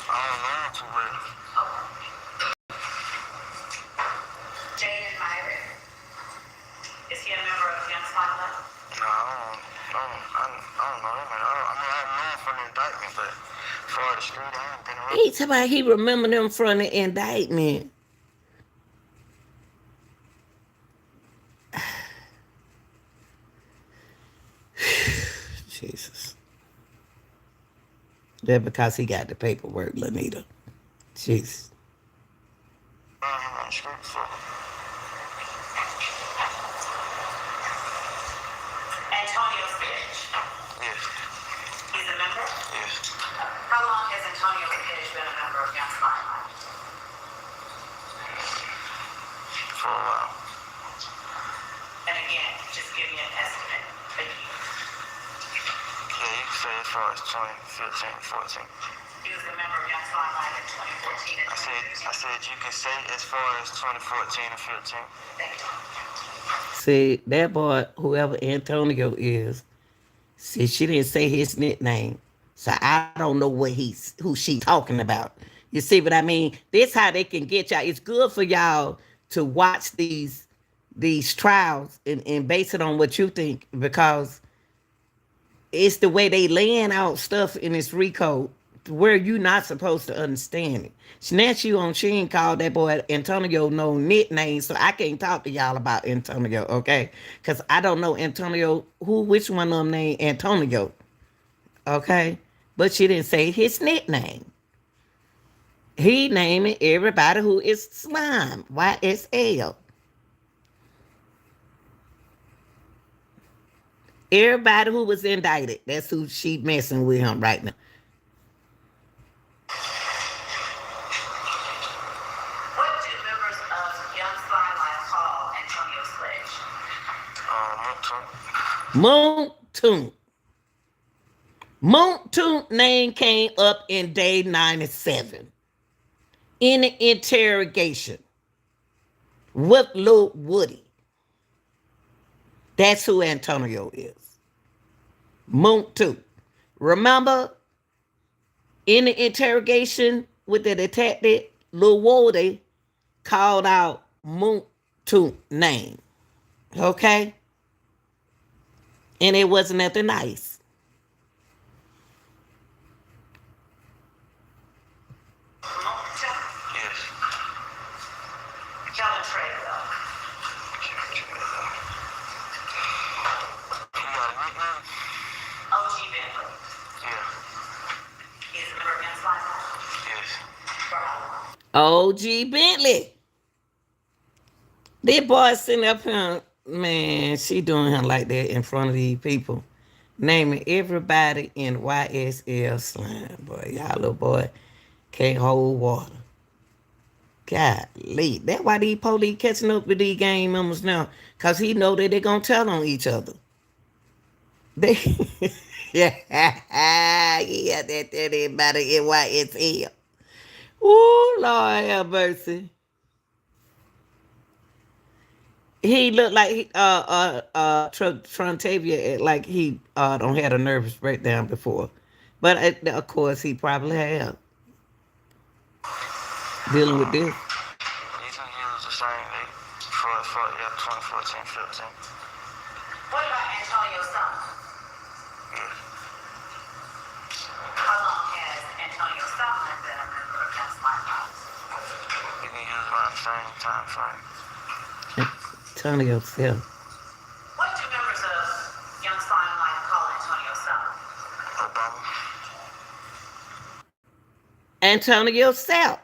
C: I don't know him too well.
B: Jaden Myrick. Is he a member of Young Slimelife?
C: No, I don't know him. I mean, I know him from the indictment, but for the street, I ain't been around.
A: He talking about he remember them from the indictment. Jesus. That because he got the paperwork, Lanita. Jesus.
C: On the street before. Yes.
B: How long has Antonio Page been a member of Young Limelight?
C: For a while.
B: And again, just give me an estimate, a year.
C: Yeah, you can say as far as 2015, 14.
B: He was a member of Young Limelight in 2014 and
C: I
B: 2015.
C: said you can say as far as 2014 and 15.
B: Thank you.
A: See, that boy, whoever Antonio is, see, she didn't say his nickname. So I don't know who she talking about. You see what I mean? This how they can get y'all. It's good for y'all to watch these trials and base it on what you think, because it's the way they laying out stuff in this Rico where you not supposed to understand it. Snatch you on, she ain't called that boy Antonio no nickname, so I can't talk to y'all about Antonio, okay? Because I don't know Antonio, which one of them named Antonio, okay? But she didn't say his nickname. He naming everybody who is slime, YSL. Everybody who was indicted, that's who she messing with him right now.
B: What do members of Young Limelight call Antonio Sledge?
C: Mondo.
A: Moon Moon name came up in day 97 in the interrogation with Lil Woody. That's who Antonio is. Moon 2. Remember in the interrogation with the detective, Lil Woody called out Moon 2 name. Okay? And it wasn't nothing nice.
C: Yes.
B: Kevin Treadwell.
C: He got a nickname?
B: OG Bentley.
C: Yeah.
B: He's a member of Young Limelight.
C: Yes.
B: For how long?
A: OG Bentley. That boy sitting up here, man, she doing him like that in front of these people. Naming everybody in YSL slime, boy. Y'all little boy can't hold water. Golly. That's why these police catching up with these gang members now. Because he know that they're going to tell on each other. They, yeah, they tell everybody in YSL. Ooh, Lord have mercy. He looked like Trontavia, like he don't had a nervous breakdown before, but of course he probably had dealing with this.
C: You can use the same date for 2014, 15.
B: What about Antonio Son?
C: Yes.
B: How long has Antonio Son been a member of Young Limelight?
C: You can use around the same time frame.
A: Antonio Self.
B: What do members of Young Limelight call Antonio Son?
C: Obama.
A: Antonio Self.
B: Or more?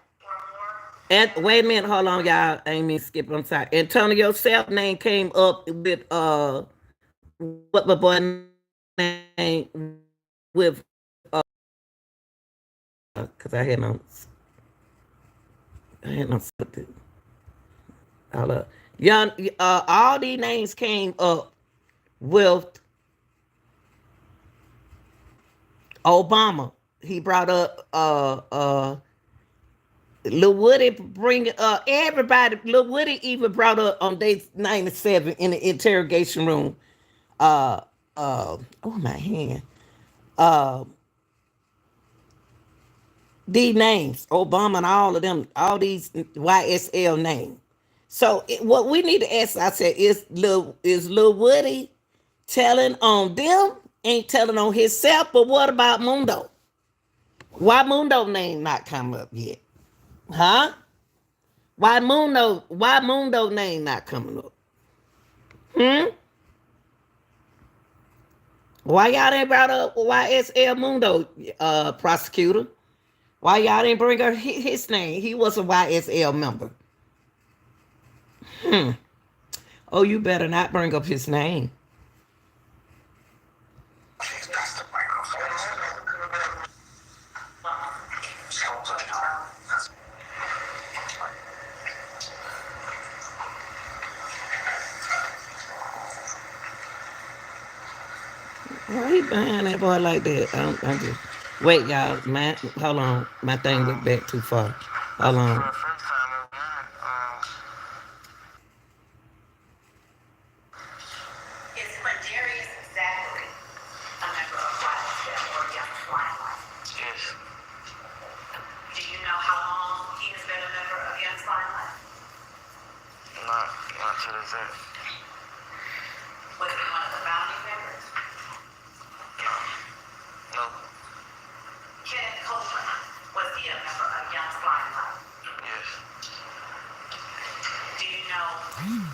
A: And wait a minute, hold on, y'all. I ain't mean to skip. I'm sorry. Antonio Self name came up with what my boy name with because I had no hold up. Young all these names came up with Obama. He brought up Lil Woody bring everybody. Lil Woody even brought up on day 97 in the interrogation room. Oh my hand. Uh these names, Obama and all of them, all these YSL names. So what we need to ask ourselves is Lil Woody telling on them, ain't telling on himself, but what about Mondo? Why Mondo name not come up yet? Huh? Why Mundo name not coming up? Hmm? Why y'all didn't brought up YSL Mundo, prosecutor? Why y'all didn't bring up his name? He was a YSL member. Oh, you better not bring up his name. Why he behind that boy like that? I'm just wait, y'all. Hold on. My thing went back too far. Hold
C: For
A: on.
C: a FaceTime agreement,
B: Is Quindarius Zachary a member of Flight or Young Flying Life?
C: yes.
B: Do you know how long he has been a member of Young Flying Life?
C: Not to the exact.
B: Was he one of the founding members?
C: No.
B: Kenneth Copeland, was he a member of Young Flying Life?
C: Yes.
B: Do you know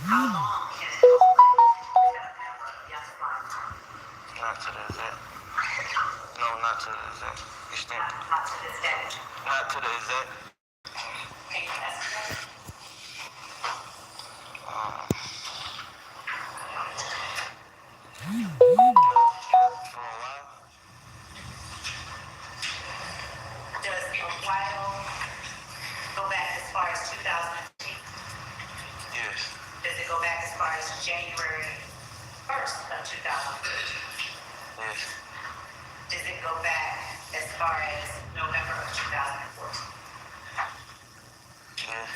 B: how long Kenneth Copeland has been a member of Young Flying Life?
C: Not to the exact. No, not to the exact extent.
B: Not to this day.
C: Not to the exact.
B: Can you estimate?
C: For a while.
B: Does a while go back as far as 2015?
C: Yes.
B: Does it go back as far as January 1st of 2015?
C: Yes.
B: Does it go back as far as November of 2014?
C: Yes.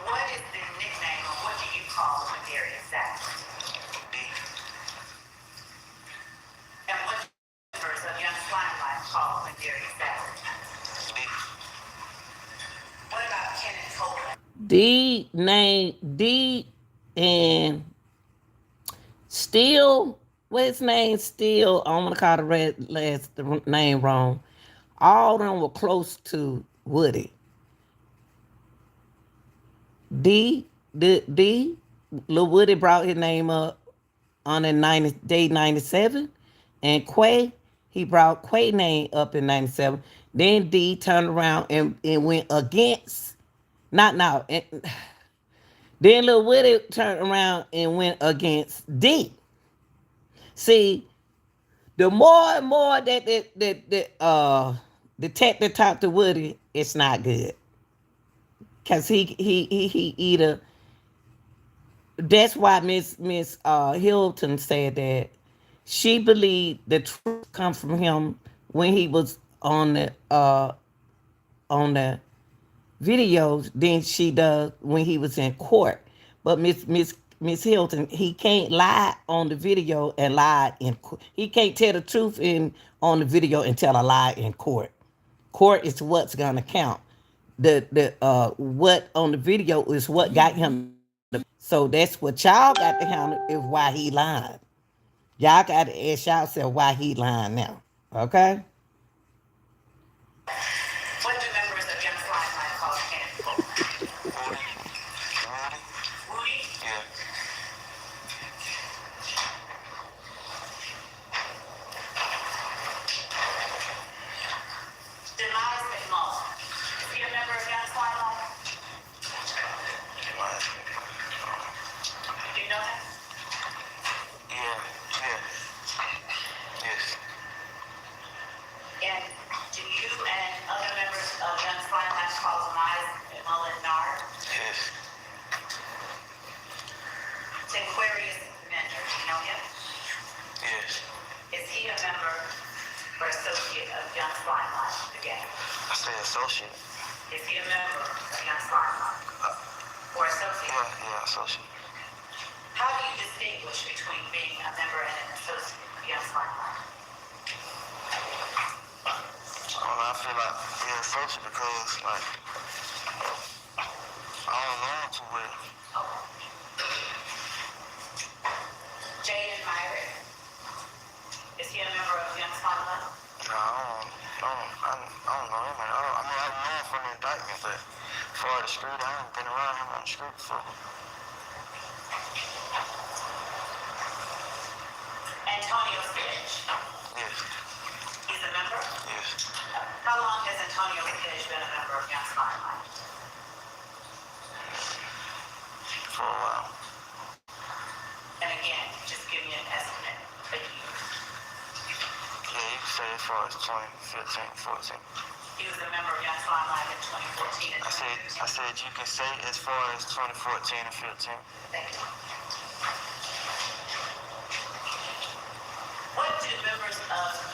B: What is the nickname or what do you call Quindarius Zachary?
C: D.
B: And what members of Young Flying Life call Quindarius Zachary?
C: D.
B: What about Kenneth Copeland?
A: D name D and Still. What his name? Still. I don't want to call the last name wrong. All of them were close to Woody. D. Lil Woody brought his name up on the day 97, and Quay, he brought Quay name up in 97. Then D turned around and went against, not now. Then Lil Woody turned around and went against D. See, the more and more that detective talked to Woody, it's not good. Cause he either, that's why Miss Hilton said that she believed the truth come from him when he was on the videos than she does when he was in court. But Miss Hilton, he can't lie on the video and lie in court. He can't tell the truth in on the video and tell a lie in court. Court is what's gonna count. The what on the video is what got him. So that's what y'all got to handle is why he lying. Y'all got to ask y'all why he lying now. Okay?
B: What do members of Young Flying Life call Kenneth Copeland?
C: Woody.
B: Rudy?
C: Yeah.
B: Demise McMullen. Is he a member of Young Flying Life? Do you know him?
C: Yeah. Yeah. Yes.
B: And do you and other members of Young Flying Life call Demise McMullen Nard?
C: Yes.
B: Aquarius Mentor, do you know him?
C: Yes.
B: Is he a member or associate of Young Flying Life again?
C: I say associate.
B: Is he a member of Young Flying Life or associate?
C: Yeah, associate.
B: How do you distinguish between being a member and an associate of Young Flying Life?
C: I feel like being associate because like I don't know him too well.
B: Jaden Myrick. Is he a member of Young Flying Life?
C: No, I don't know him. I mean, I know him from the indictment, but for the street, I haven't been around him on the street before.
B: Antonio Stitch.
C: Yes.
B: He's a member?
C: Yes.
B: How long has Antonio Stitch been a member of Young Flying Life?
C: For a while.
B: And again, just give me an estimate, a year.
C: Yeah, you can say as far as 2015, 14.
B: He was a member of Young Flying Life in 2014 and
C: I said you can say as far as 2014 and 15.
B: Thank you.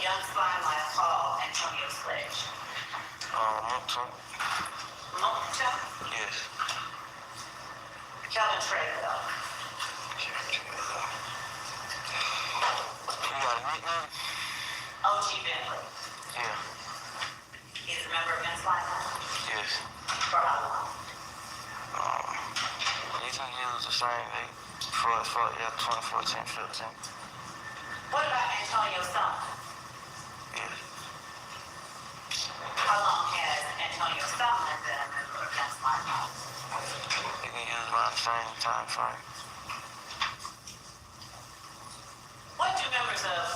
B: Young Slime Life Paul Antonio Sledge?
C: Mondo.
B: Mondo?
C: Yes.
B: Kelvin Treadwell.
C: You got a nickname?
B: OG Bentley.
C: Yeah.
B: He's a member of Young Slime Life?
C: Yes.
B: For how long?
C: You think he was the same age? For 2014, 15.
B: What about Antonio Summer?
C: Yes.
B: How long has Antonio Summer been a member of Young Slime Life?
C: You can use around the same time frame.
B: What do members of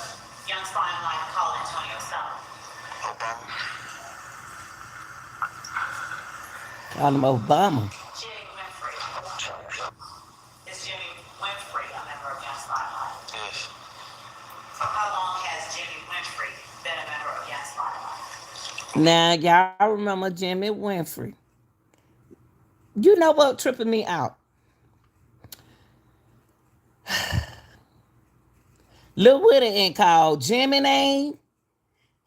B: Young Slime Life call Antonio Summer?
C: Obama.
A: Call him Obama.
B: Jimmy Winfrey. Is Jimmy Winfrey a member of Young Slime Life?
C: Yes.
B: For how long has Jimmy Winfrey been a member of Young Slime Life?
A: Now, y'all remember Jimmy Winfrey. You know what tripping me out? Lil Woody ain't called Jimmy name.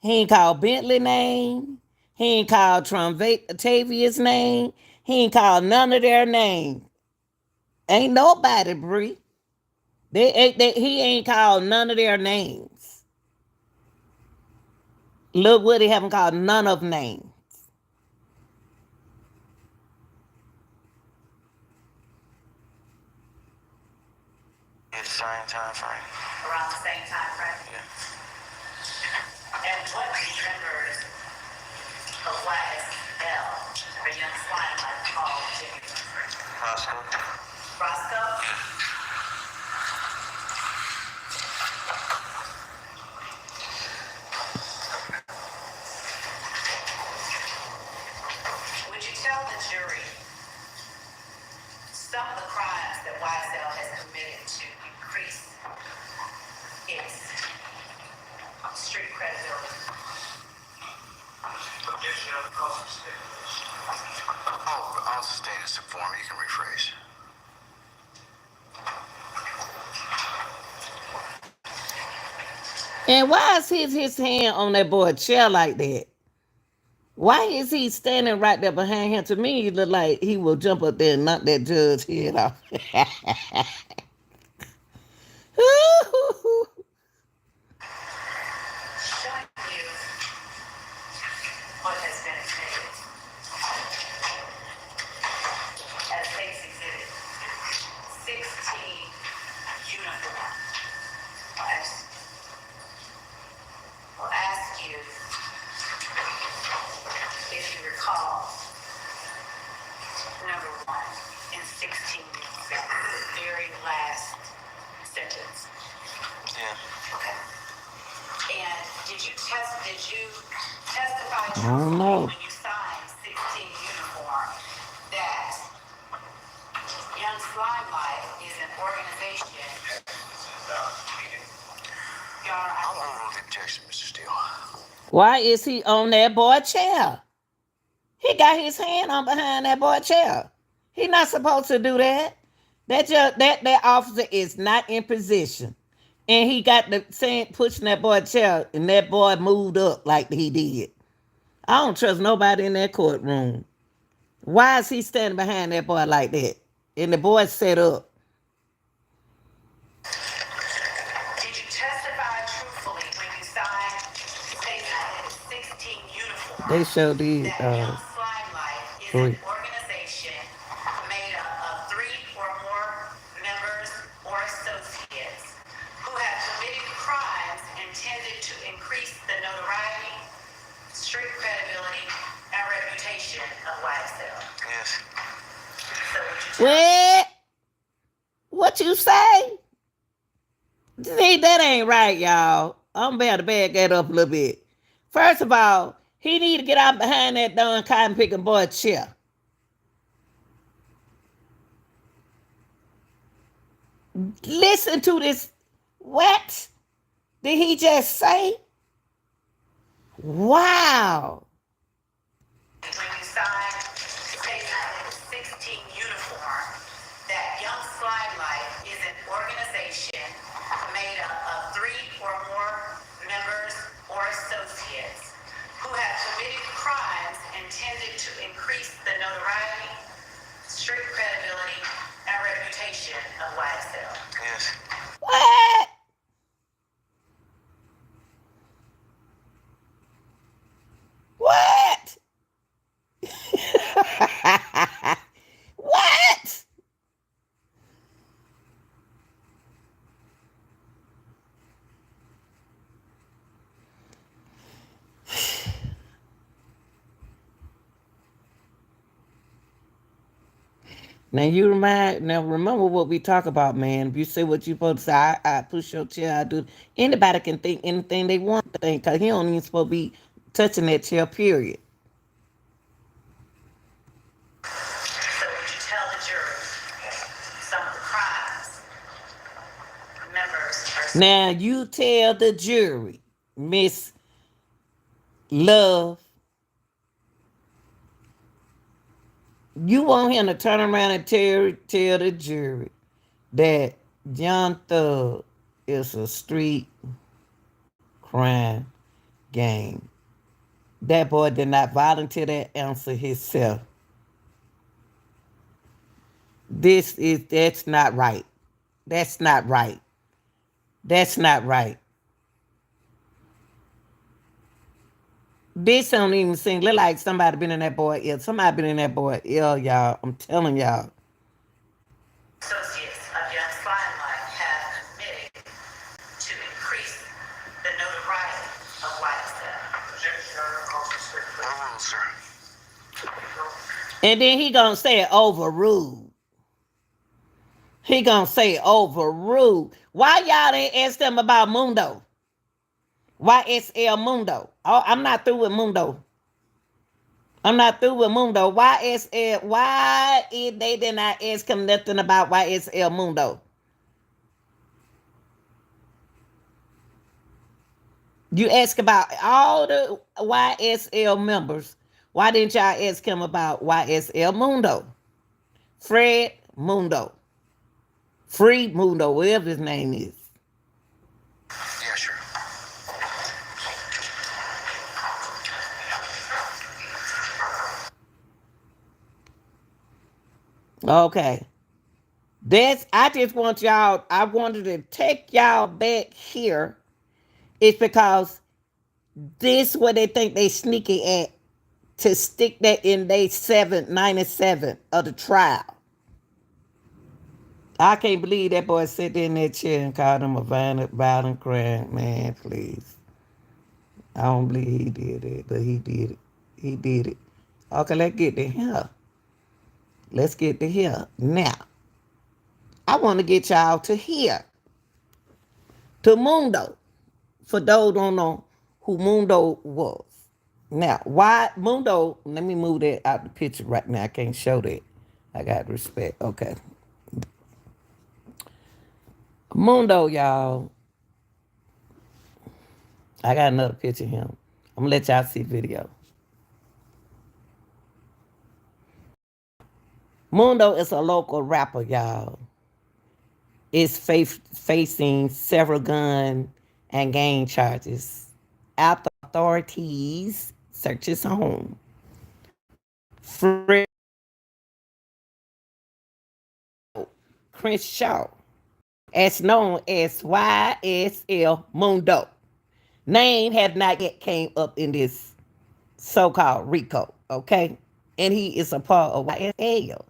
A: He ain't called Bentley name. He ain't called Tavia's name. He ain't called none of their names. Ain't nobody, Bree. He ain't called none of their names. Lil Woody haven't called none of names.
C: It's the same time frame.
B: Around the same time frame?
C: Yeah.
B: And what members of YSL or Young Slime Life call Jimmy Winfrey?
C: Roscoe.
B: Roscoe? Would you tell the jury some of the crimes that YSL has committed to increase its street credibility?
C: Objection of the cause. Oh, I'll sustain this form. You can rephrase.
A: And why is his hand on that boy's chair like that? Why is he standing right there behind him? To me, he look like he will jump up there and knock that judge's head off.
B: Showing you what has been admitted as case exhibit 16 uniform. I'll ask you if you recall number one in 16 uniform, the very last sentence.
C: Yeah.
B: Okay. And did you testify
A: I don't know.
B: when you signed 16 uniform that Young Slime Life is an organization? Your Honor,
C: I'll overrule the objection, Mr. Steele.
A: Why is he on that boy's chair? He got his hand on behind that boy's chair. He not supposed to do that. That officer is not in position. And he got the saying pushing that boy's chair, and that boy moved up like he did. I don't trust nobody in that courtroom. Why is he standing behind that boy like that? And the boy set up.
B: did you testify truthfully when you signed statement 16 uniform
A: They showed the
B: that Young Slime Life is an
A: three.
B: organization made up of 3 or more members or associates who have committed crimes intended to increase the notoriety, street credibility, and reputation of YSL?
C: Yes.
B: So would you tell
A: What you say? See, that ain't right, y'all. I'm about to back that up a little bit. First of all, he need to get out behind that darn cotton picking boy's chair. Listen to this. What did he just say? Wow.
B: when you signed statement 16 uniform that Young Slime Life is an organization made up of 3 or more members or
A: Now remember what we talk about, man. If you say what you supposed to say, I push your chair, I do. Anybody can think anything they want to think, because he don't even supposed to be touching that chair, period.
B: So would you tell the jury some of the crimes members are
A: Now you tell the jury, Miss Love, you want him to turn around and tell the jury that John Thug is a street crime game. That boy did not volunteer that answer himself. That's not right. That's not right. That's not right. This don't even seem look like somebody been in that boy ear. Somebody been in that boy ear, y'all. I'm telling y'all.
B: associates of Young Limelight have admitted to increase the notoriety of YSL.
C: Overruled, sir.
A: And then he gonna say it overruled. He gonna say overruled. Why y'all didn't ask them about Mondo? YSL Mundo. Oh, I'm not through with Mundo. I'm not through with Mundo. YSL. Why if they did not ask him nothing about YSL Mundo? You ask about all the YSL members. Why didn't y'all ask him about YSL Mundo? Fred Mundo. Free Mundo, whatever his name is.
C: Yeah, sure.
A: Okay. I just want y'all, I wanted to take y'all back here. It's because this what they think they sneaky at to stick that in day 97 of the trial. I can't believe that boy sat in that chair and called him a violent crime. Man, please. I don't believe he did it, but he did it. He did it. Okay, let's get to here. Let's get to here. Now, I want to get y'all to here. To Mondo. For those who don't know who Mondo was. Now, why Mondo, let me move that out the picture right now. I can't show that. I got respect. Okay. Mondo, y'all. I got another picture of him. I'm gonna let y'all see video. Mondo is a local rapper, y'all. Is facing several gun and gang charges after authorities search his home. Fred Crenshaw, as known as YSL Mundo. Name had not yet came up in this so-called RICO, okay? And he is a part of YSL.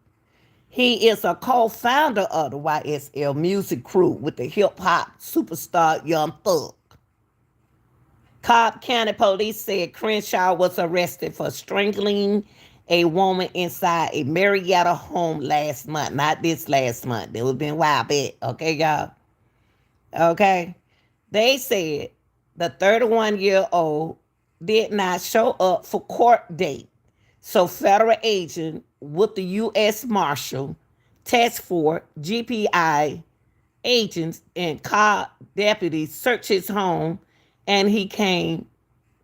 A: He is a co-founder of the YSL music crew with the hip-hop superstar Young Thug. Cobb County Police said Crenshaw was arrested for strangling a woman inside a Marietta home last month. Not this last month. It was been a while back. Okay, y'all? Okay? They said the 31-year-old did not show up for court date. So federal agent with the U.S. Marshal Task Force, GPI agents and Cobb deputies searched his home and he came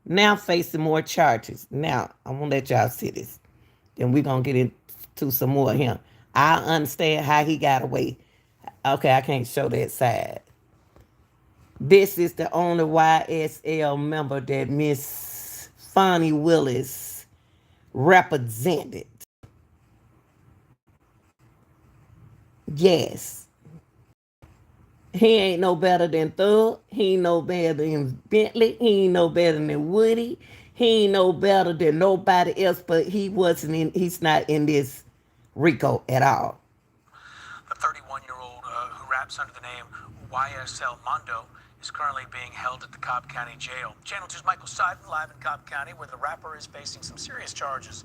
A: now facing more charges. Now, I'm going to let y'all see this. Then we're going to get into some more of him. I understand how he got away. Okay, I can't show that side. This is the only YSL member that Miss Fonnie Willis represented. Yes. He ain't no better than Thug. He ain't no better than Bentley. He ain't no better than Woody. He ain't no better than nobody else, but he's not in this RICO at all.
D: The 31-year-old who raps under the name YSL Mondo is currently being held at the Cobb County Jail. Channel 2's Michael Seiden live in Cobb County, where the rapper is facing some serious charges.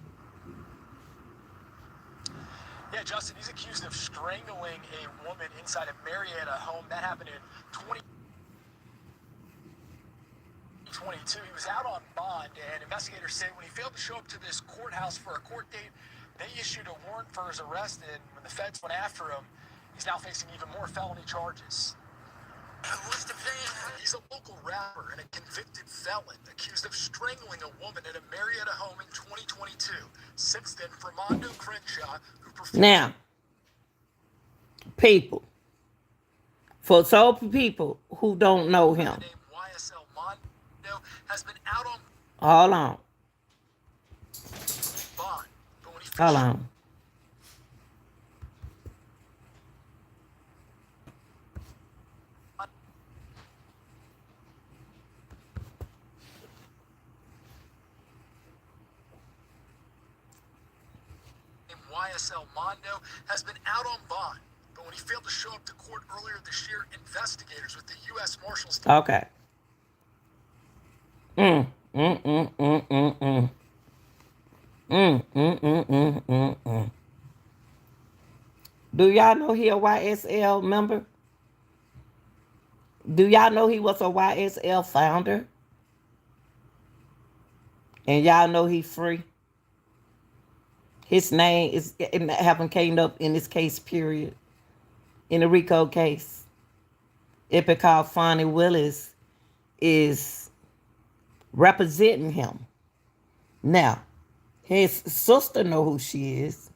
D: Yeah, Justin, he's accused of strangling a woman inside a Marietta home. That happened in 2022. He was out on bond, and investigators say when he failed to show up to this courthouse for a court date, they issued a warrant for his arrest, and when the feds went after him, he's now facing even more felony charges.
C: What's the plan?
D: He's a local rapper and a convicted felon accused of strangling a woman at a Marietta home in 2022. Since then, for Mondo Crenshaw, who performed...
A: Now, people, for so people who don't know him,
D: ...named YSL Mondo has been out on
A: hold on,
D: bond. But when he
A: hold on.
D: YSL Mondo has been out on bond, but when he failed to show up to court earlier this year, investigators with the U.S. Marshals...
A: Okay. Mm, mm, mm, mm, mm, mm. Mm, mm, mm, mm, mm, mm. Do y'all know he a YSL member? Do y'all know he was a YSL founder? And y'all know he free? His name is haven't came up in this case, period. In the RICO case. It because Fonnie Willis is representing him. Now, his sister know who she is,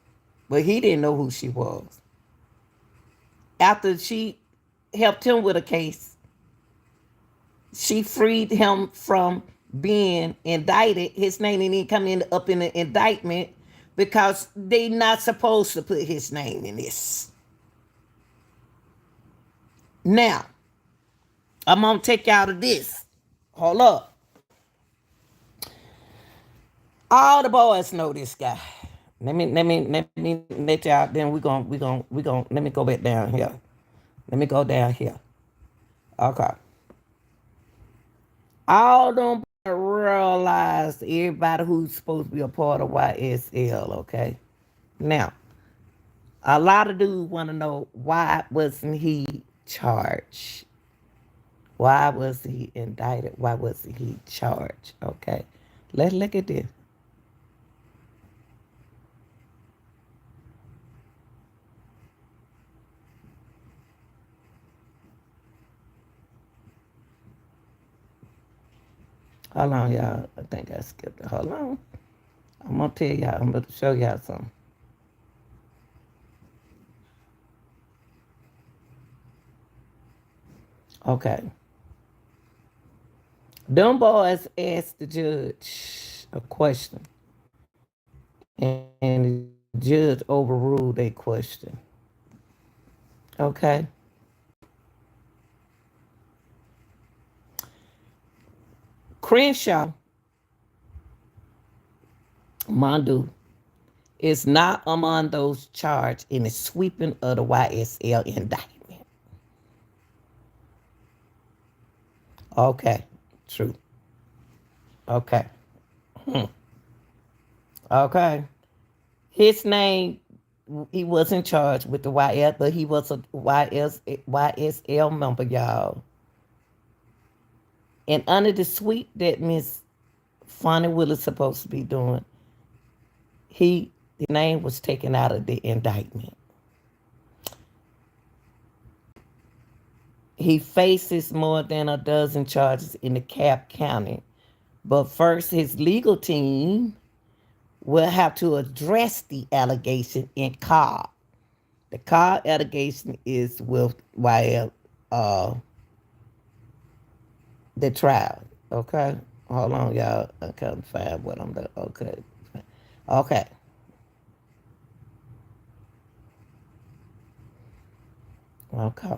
A: but he didn't know who she was. After she helped him with a case, she freed him from being indicted. His name didn't come up in the indictment because they not supposed to put his name in this. Now, I'm gonna take you out of this. Hold up. All the boys know this guy. Let me let y'all. Then we gonna. Let me go back down here. Let me go down here. Okay. All them realize everybody who's supposed to be a part of YSL. Okay. Now, a lot of dudes want to know why wasn't he charged? Why was he indicted? Why wasn't he charged? Okay. Let's look at this. Hold on, y'all. I think I skipped it. Hold on. I'm going to tell y'all. I'm going to show y'all something. Okay. Them boys asked the judge a question. And the judge overruled their question. Okay. Crenshaw Mondo is not among those charged in the sweeping of the YSL indictment. Okay, true. Okay. Okay. His name, he wasn't charged with the YS, but he was a YSL member, y'all. And under the sweep that Miss Fonnie Willis supposed to be doing, his name was taken out of the indictment. He faces more than a dozen charges in the Cap County. But first, his legal team will have to address the allegation in Cobb. The Cobb allegation is with the trial. Okay? Hold on, y'all. I can't find what I'm doing. Okay. Okay. Okay.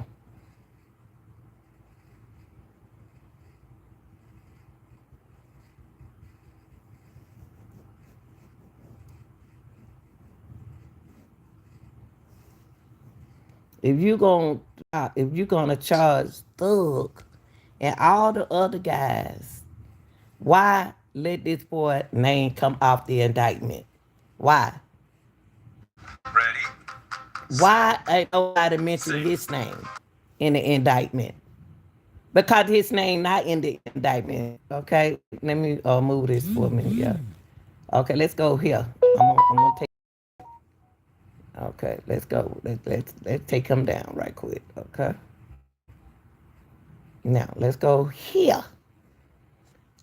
A: If you're gonna charge Thug and all the other guys, why let this boy name come off the indictment? Why?
D: Ready?
A: Why ain't nobody mentioned his name in the indictment? Because his name not in the indictment. Okay, let me move this for a minute. Yeah. Okay, let's go here. I'm gonna take. Okay, let's go. Let's take him down right quick. Okay. Now let's go here.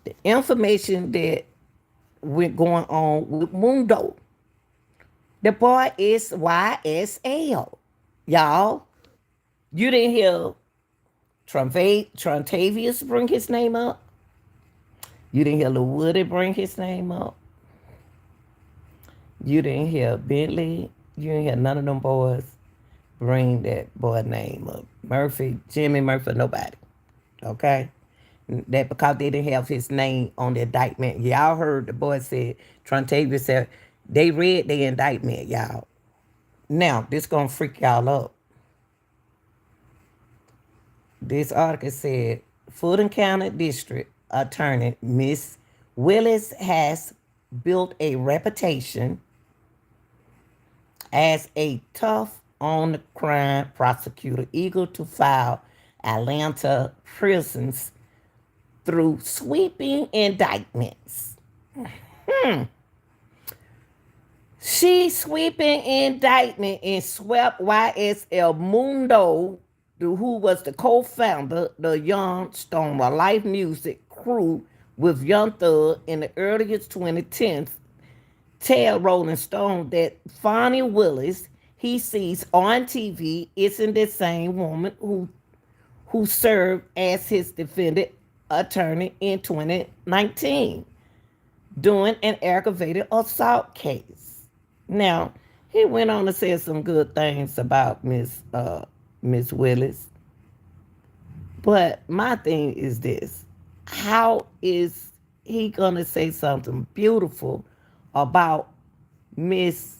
A: The information that we're going on with Mondo. The boy is YSL. Y'all, you didn't hear Trontavious bring his name up. You didn't hear Lil Woody bring his name up. You didn't hear Bentley. You didn't hear none of them boys bring that boy name up. Murphy, Jimmy Murphy, nobody. Okay? That because they didn't have his name on the indictment. Y'all heard the boy said, Trontavious said, they read the indictment, y'all. Now, this gonna freak y'all up. This article said, Fulton County District Attorney Miss Willis has built a reputation as a tough on the crime prosecutor eager to file Atlanta prisons through sweeping indictments. She sweeping indictment and swept YSL Mondo, who was the co-founder, the Young Stoner Life Music crew with Young Thug in the earliest 2010s. Tell Rolling Stone that Fonnie Willis he sees on TV isn't the same woman who served as his defendant attorney in 2019 doing an aggravated assault case. Now, he went on to say some good things about Miss Willis. But my thing is this. How is he gonna say something beautiful about Miss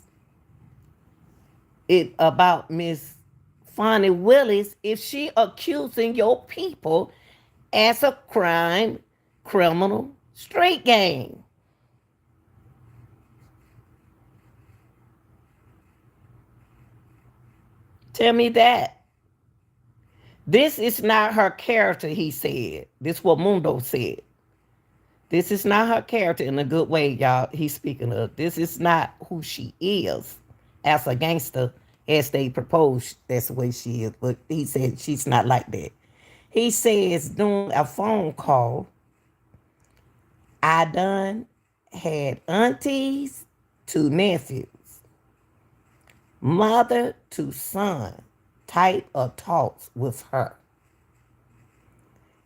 A: Miss Fonnie Willis if she accusing your people as a crime criminal street gang? Tell me that. This is not her character, he said. This is what Mundo said. This is not her character in a good way, y'all. He's speaking of. This is not who she is as a gangster, as they proposed. That's the way she is. But he said she's not like that. He says during a phone call, I done had aunties to nephews, mother to son type of talks with her.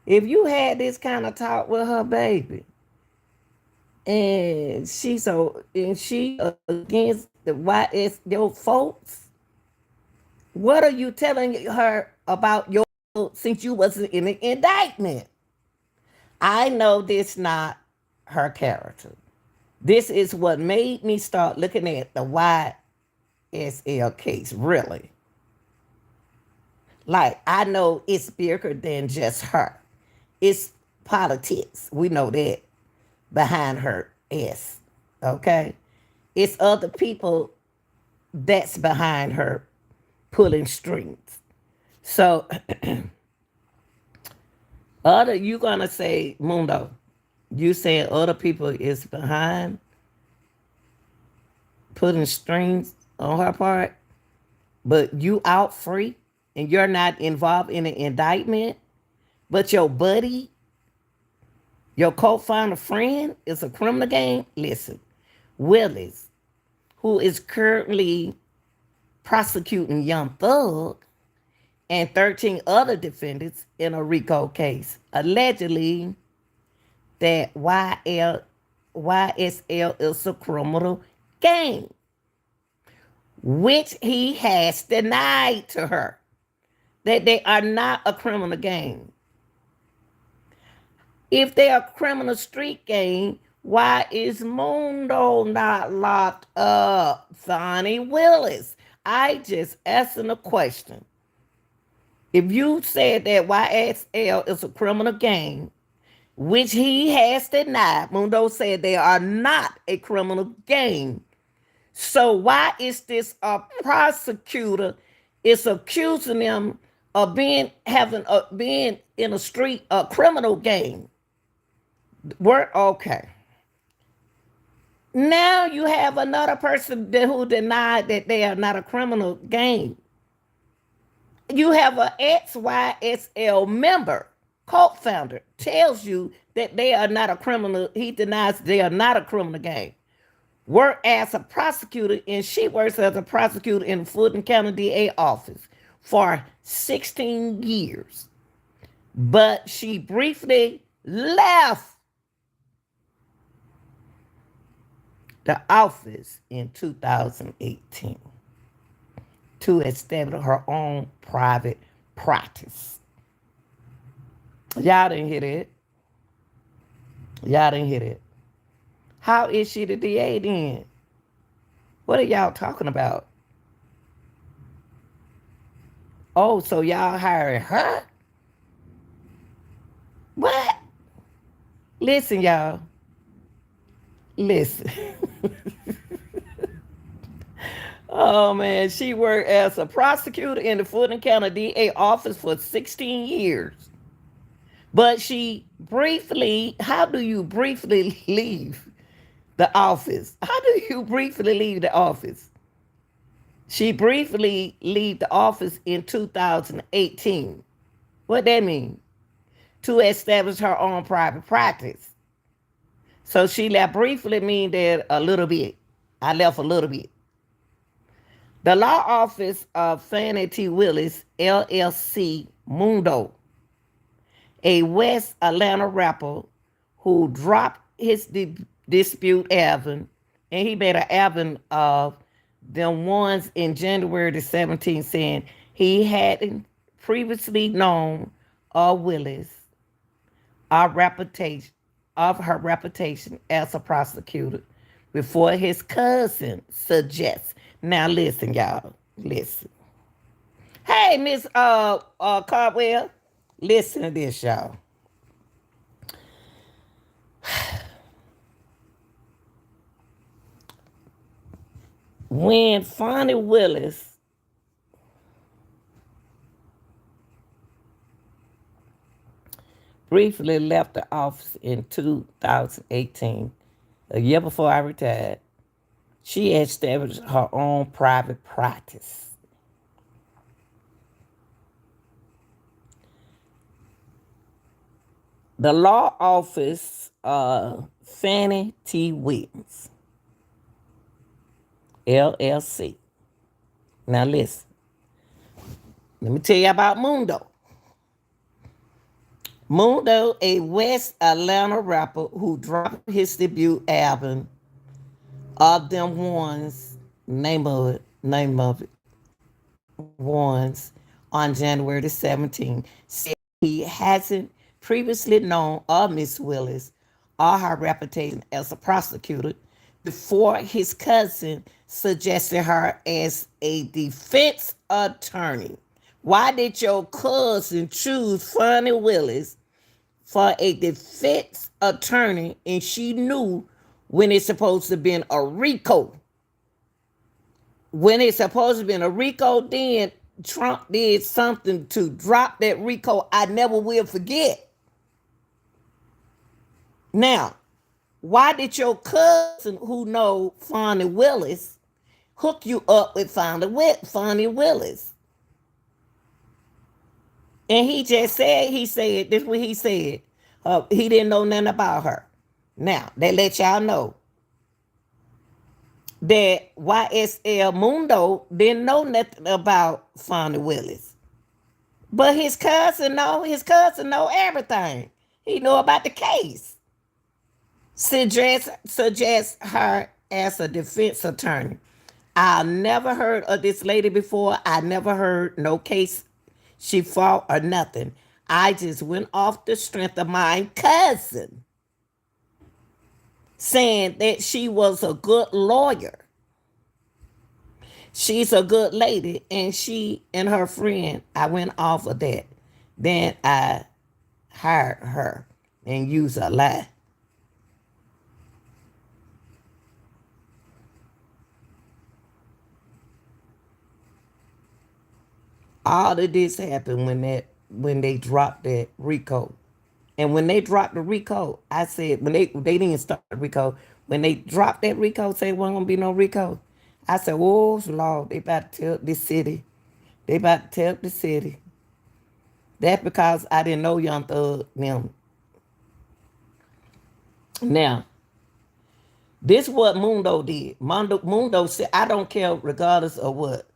A: If you had this kind of talk with her, baby, and she against the YS your folks, what are you telling her about your since you wasn't in the indictment? I know this not her character. This is what made me start looking at the YSL case, really. Like, I know it's bigger than just her. It's politics. We know that behind her S. Okay? It's other people that's behind her pulling strings. So you gonna say, Mundo, you saying other people is behind putting strings on her part, but you out free and you're not involved in an indictment, but your buddy, your co-founder friend is a criminal gang? Listen, Willis, who is currently prosecuting Young Thug and 13 other defendants in a RICO case, allegedly that YSL is a criminal gang, which he has denied to her that they are not a criminal gang. If they're a criminal street gang, why is Mondo not locked up? Fonnie Willis. I just asking a question. If you said that YSL is a criminal gang, which he has denied, Mundo said they are not a criminal gang, So why is this a prosecutor is accusing them of being in a street a criminal gang? We're okay. Now you have another person who denied that they are not a criminal gang. You have an XYSL member, co-founder, tells you that they are not a criminal. He denies they are not a criminal gang. Work as a prosecutor, and she works as a prosecutor in the Fulton County DA office for 16 years. But she briefly left the office in 2018 to establish her own private practice. Y'all didn't hear that. Y'all didn't hear that. How is she the DA then? What are y'all talking about? Oh, so y'all hiring her? What? Listen, y'all. Listen. Oh, man. She worked as a prosecutor in the Fulton County DA office for 16 years. But she briefly, how do you briefly leave the office? How do you briefly leave the office? She briefly leave the office in 2018. What that mean? To establish her own private practice. So she left briefly mean that a little bit. I left a little bit. The law office of Fannie T. Willis, LLC, Mondo, a West Atlanta rapper who dropped his dispute album, and he made an album of them ones in January the 17th saying he hadn't previously known of Willis, of her reputation as a prosecutor before his cousin suggests. Now listen, y'all. Listen. Hey, Miss Cardwell, listen to this, y'all. When Fonnie Willis briefly left the office in 2018, a year before I retired, she established her own private practice. The law office Fannie T. Williams, LLC. Now listen, let me tell you about Mondo. Mondo, a West Atlanta rapper who dropped his debut album of them ones, name of it, ones on January the 17th, said he hasn't previously known of Miss Willis or her reputation as a prosecutor before his cousin suggested her as a defense attorney. Why did your cousin choose Fonnie Willis for a defense attorney, and she knew when it's supposed to be a RICO? When it's supposed to be a RICO, then Trump did something to drop that RICO I never will forget. Now, why did your cousin who know Fonnie Willis hook you up with Fonnie Willis? And he just said, this is what he said. He didn't know nothing about her. Now, they let y'all know that YSL Mundo didn't know nothing about Fonnie Willis. But his cousin know everything. He know about the case. Suggest her as a defense attorney. I never heard of this lady before. I never heard no case she fought or nothing. I just went off the strength of my cousin saying that she was a good lawyer. She's a good lady, and she and her friend, I went off of that. Then I hired her and used a lie. All of this happened when they dropped that Rico. And when they dropped the Rico, I said when they didn't start Rico, when they dropped that Rico, say wasn't gonna be no Rico. I said, oh Lord, they about to tear up this city. They about to tear up the city. That's because I didn't know Young Thug them. Now, this is what Mundo did. Mundo said, I don't care regardless of what.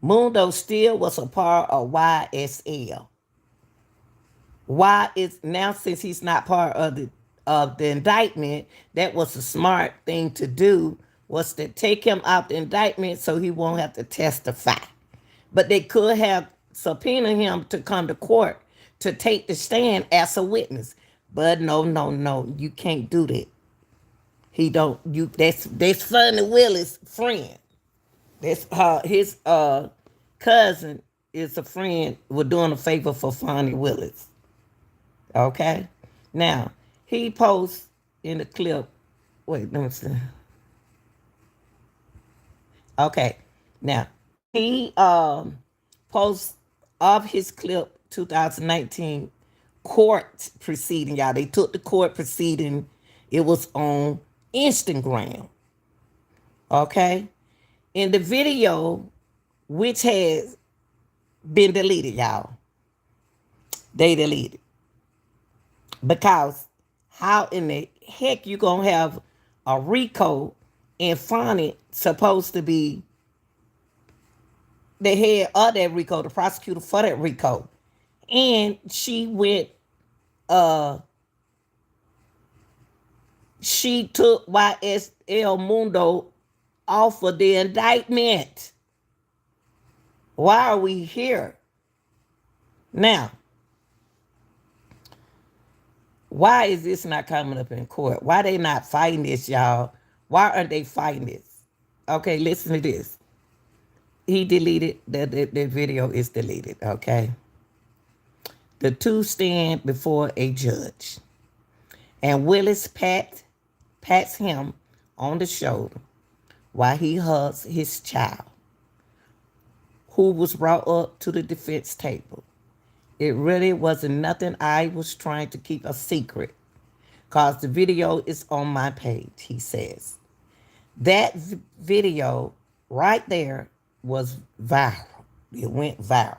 A: Mundo still was a part of YSL. Why is now since he's not part of the indictment, that was a smart thing to do was to take him out the indictment so he won't have to testify. But they could have subpoenaed him to come to court to take the stand as a witness. But no, no, no, you can't do that. He don't you that's Funny Willis' friend. That's his cousin is a friend. We're doing a favor for Funny Willis. Okay? Now, he posts in the clip. Wait, let me see. Okay. Now, he posts of his clip 2019 court proceeding, y'all. They took the court proceeding. It was on Instagram. Okay? In the video, which has been deleted, y'all. They deleted. Because how in the heck you gonna have a Rico and Fonnie supposed to be the head of that Rico, the prosecutor for that Rico. And uh she took YSL Mundo off of the indictment. Why are we here? Now, why is this not coming up in court? Why they not fighting this, y'all? Why aren't they fighting this? Okay, listen to this. He deleted, the video is deleted, okay? The two stand before a judge. And Willis pats him on the shoulder while he hugs his child, who was brought up to the defense table. It really wasn't nothing I was trying to keep a secret, because the video is on my page, he says. That video right there was viral. It went viral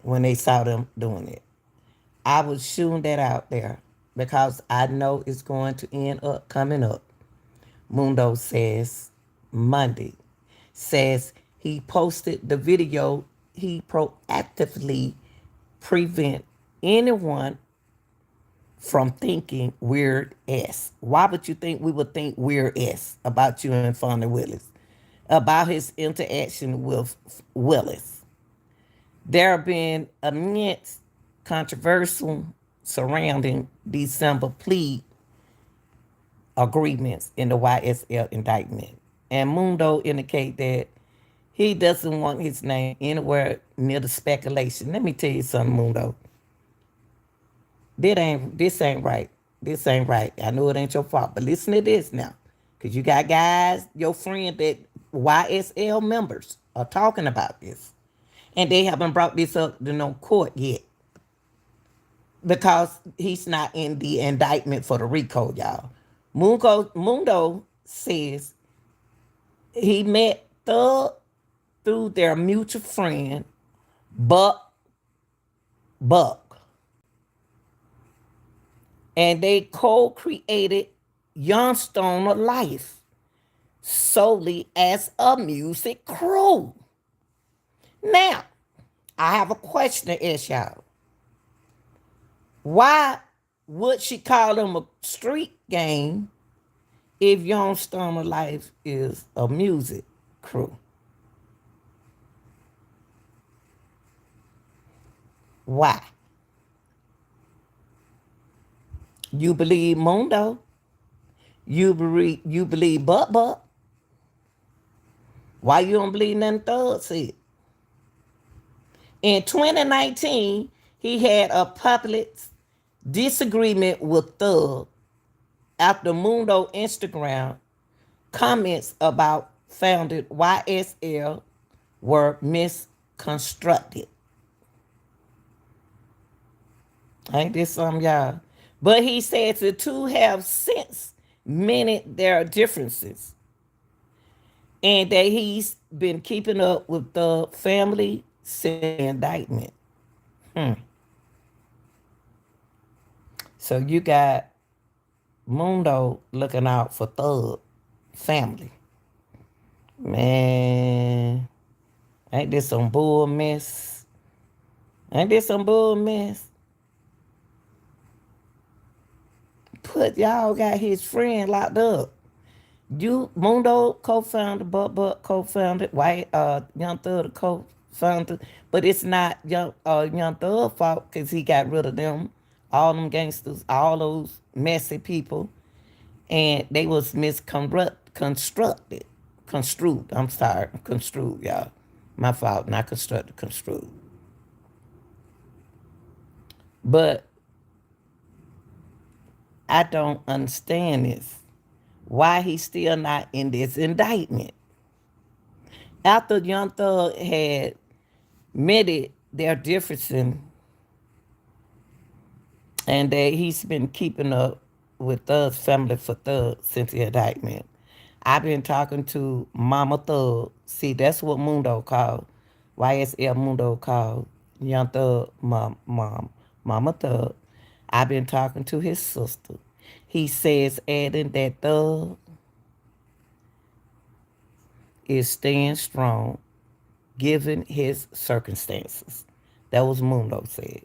A: when they saw them doing it. I was shooting that out there because I know it's going to end up coming up. Mondo says Monday. Says he posted the video. He proactively prevent anyone from thinking weird S. Why would you think we would think weird S about you and Fonnie Willis? About his interaction with Willis. There have been immense controversial surrounding December plea agreements in the YSL indictment. And Mundo indicate that he doesn't want his name anywhere near the speculation. Let me tell you something, Mundo. This ain't right. This ain't right. I know it ain't your fault, but listen to this now. Because you got guys, your friend that YSL members are talking about this. And they haven't brought this up to no court yet. Because he's not in the indictment for the RICO, y'all. Mundo says he met Thug through their mutual friend, Buck. And they co-created Youngstoner Life solely as a music crew. Now, I have a question to ask y'all. Why would she call them a street gang if Youngstoner Life is a music crew? Why? You believe Mondo? You believe Butt? Why you don't believe nothing Thug said? In 2019, he had a public disagreement with Thug after Mondo Instagram comments about founded YSL were constructed. Ain't this something, y'all? But he said the two have since mended their differences, and that he's been keeping up with the family since the indictment. Hmm. So you got Mondo looking out for Thug family. Man, ain't this some bull mess? Ain't this some bull mess? Put y'all got his friend locked up. You Mondo co-founder, but co-founder, White Young Thug co-founder, but it's not Young Thug fault because he got rid of them, all them gangsters, all those messy people, and they was construed. I'm sorry, construed, y'all. My fault, not constructed, construed. But I don't understand this. Why he still not in this indictment? After Young Thug had admitted their differences and that he's been keeping up with Thug's family for Thug since the indictment. I've been talking to Mama Thug. See, that's what Mundo called. YSL Mundo called Young Thug Mama Thug. I've been talking to his sister. He says, adding that Thug is staying strong given his circumstances. That was Mundo said.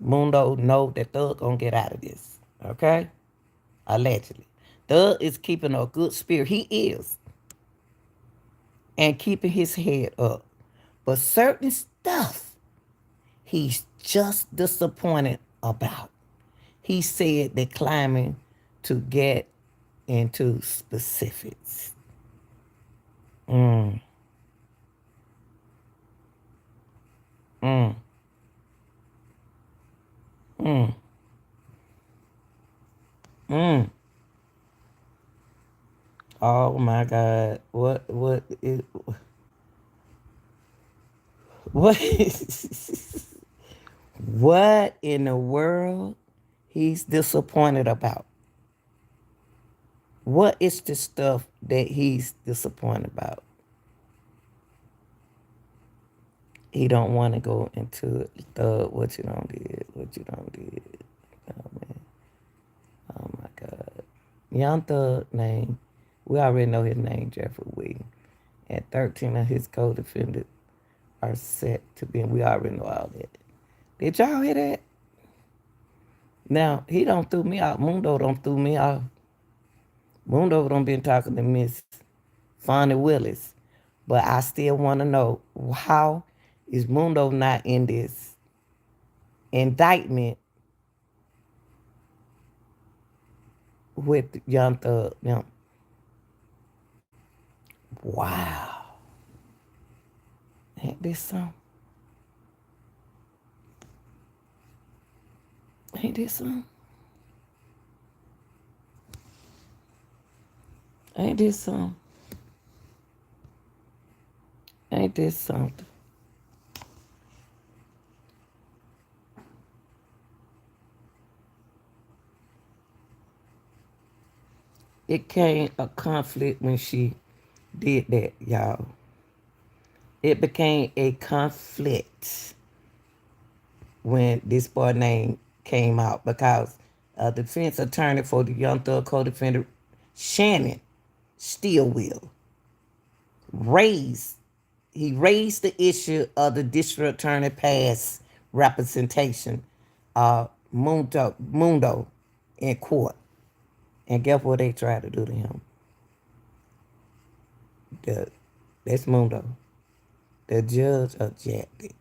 A: Mundo know that Thug gonna get out of this. Okay? Allegedly. Thug is keeping a good spirit. He is. And keeping his head up. But certain stuff he's just disappointed about. He said declining to get into specifics. Mm, mm, mm, mm. Oh my God. What what in the world he's disappointed about? What is the stuff that he's disappointed about? He don't want to go into it. What you don't did, what you don't did. Oh man, oh my God. Young Thug name, we already know his name, Jeffrey Williams. And 13 of his co-defendants are set to be, we already know all that. Did y'all hear that? Now, he don't threw me out. Mundo don't threw me off. Mundo don't been talking to Miss Fonnie Willis. But I still want to know, how is Mundo not in this indictment with Young Thug? Now, wow. Ain't this some? Ain't this some? Ain't this some? Ain't this something? It came a conflict when she did that, y'all. It became a conflict when this boy name came out because a defense attorney for the Young Thug co-defendant, Shannon Stillwell, raised the issue of the district attorney past representation of Mundo in court. And guess what they tried to do to him? That's Mundo. The judge objected.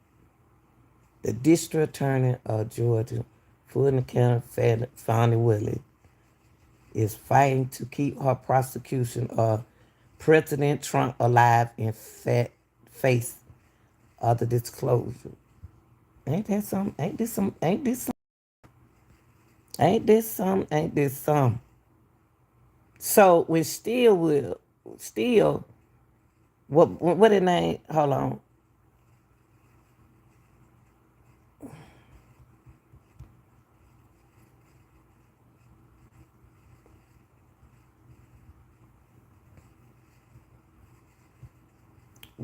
A: The district attorney of Georgia, Fulton County, Fonnie Willis, is fighting to keep her prosecution of President Trump alive in face of the disclosure. Ain't that some? Ain't this some? Ain't this some? Ain't this some? Ain't this some? So when Steele, what the name? Hold on.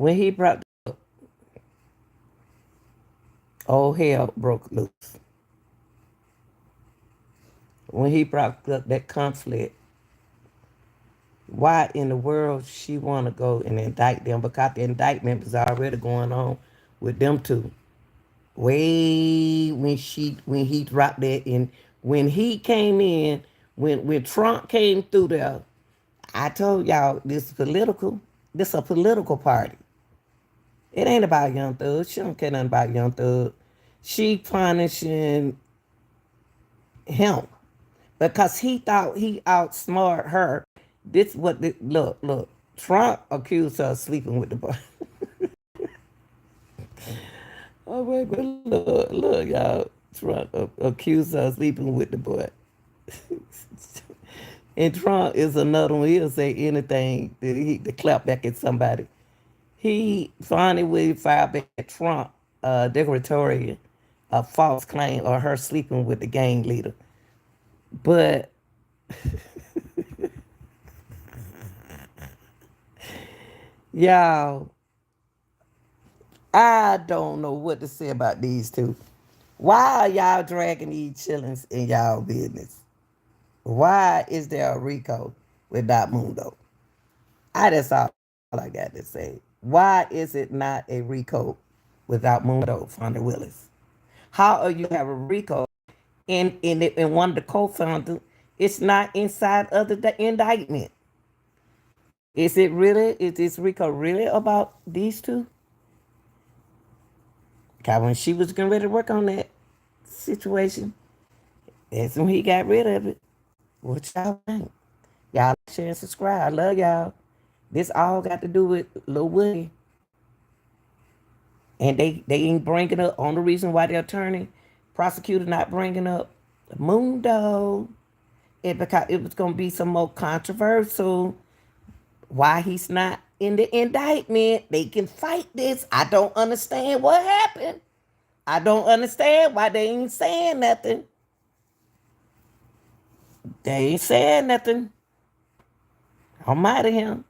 A: When he brought all hell broke loose. When he brought up that conflict, why in the world she want to go and indict them? Because the indictment was already going on with them two. Way when he dropped that in, when he came in, when Trump came through there, I told y'all this is political. This a political party. It ain't about Young Thug. She don't care nothing about Young Thug. She punishing him because he thought he outsmart her. This what look. Trump accused her of sleeping with the boy. Oh wait, but look, y'all. Trump accused her of sleeping with the boy. And Trump is another one. He'll say anything to clap back at somebody. He finally will file back at Trump declaratory a false claim or her sleeping with the gang leader. But y'all, I don't know what to say about these two. Why are y'all dragging these chillings in y'all business? Why is there a Rico without Mondo? That's all I got to say. Why is it not a Rico without Mondo, Fonda Willis? How are you have a Rico in one of the co-founders? It's not inside of the indictment. Is it really? Is this Rico really about these two? Cause when she was getting ready to work on that situation, that's when he got rid of it. What y'all think? Y'all share and subscribe. I love y'all. This all got to do with Lil Woody. And they ain't bringing up on the reason why the attorney, prosecutor not bringing up Mondo. Because it was going to be some more controversial. Why he's not in the indictment. They can fight this. I don't understand what happened. I don't understand why they ain't saying nothing. They ain't saying nothing. I'm mad at him.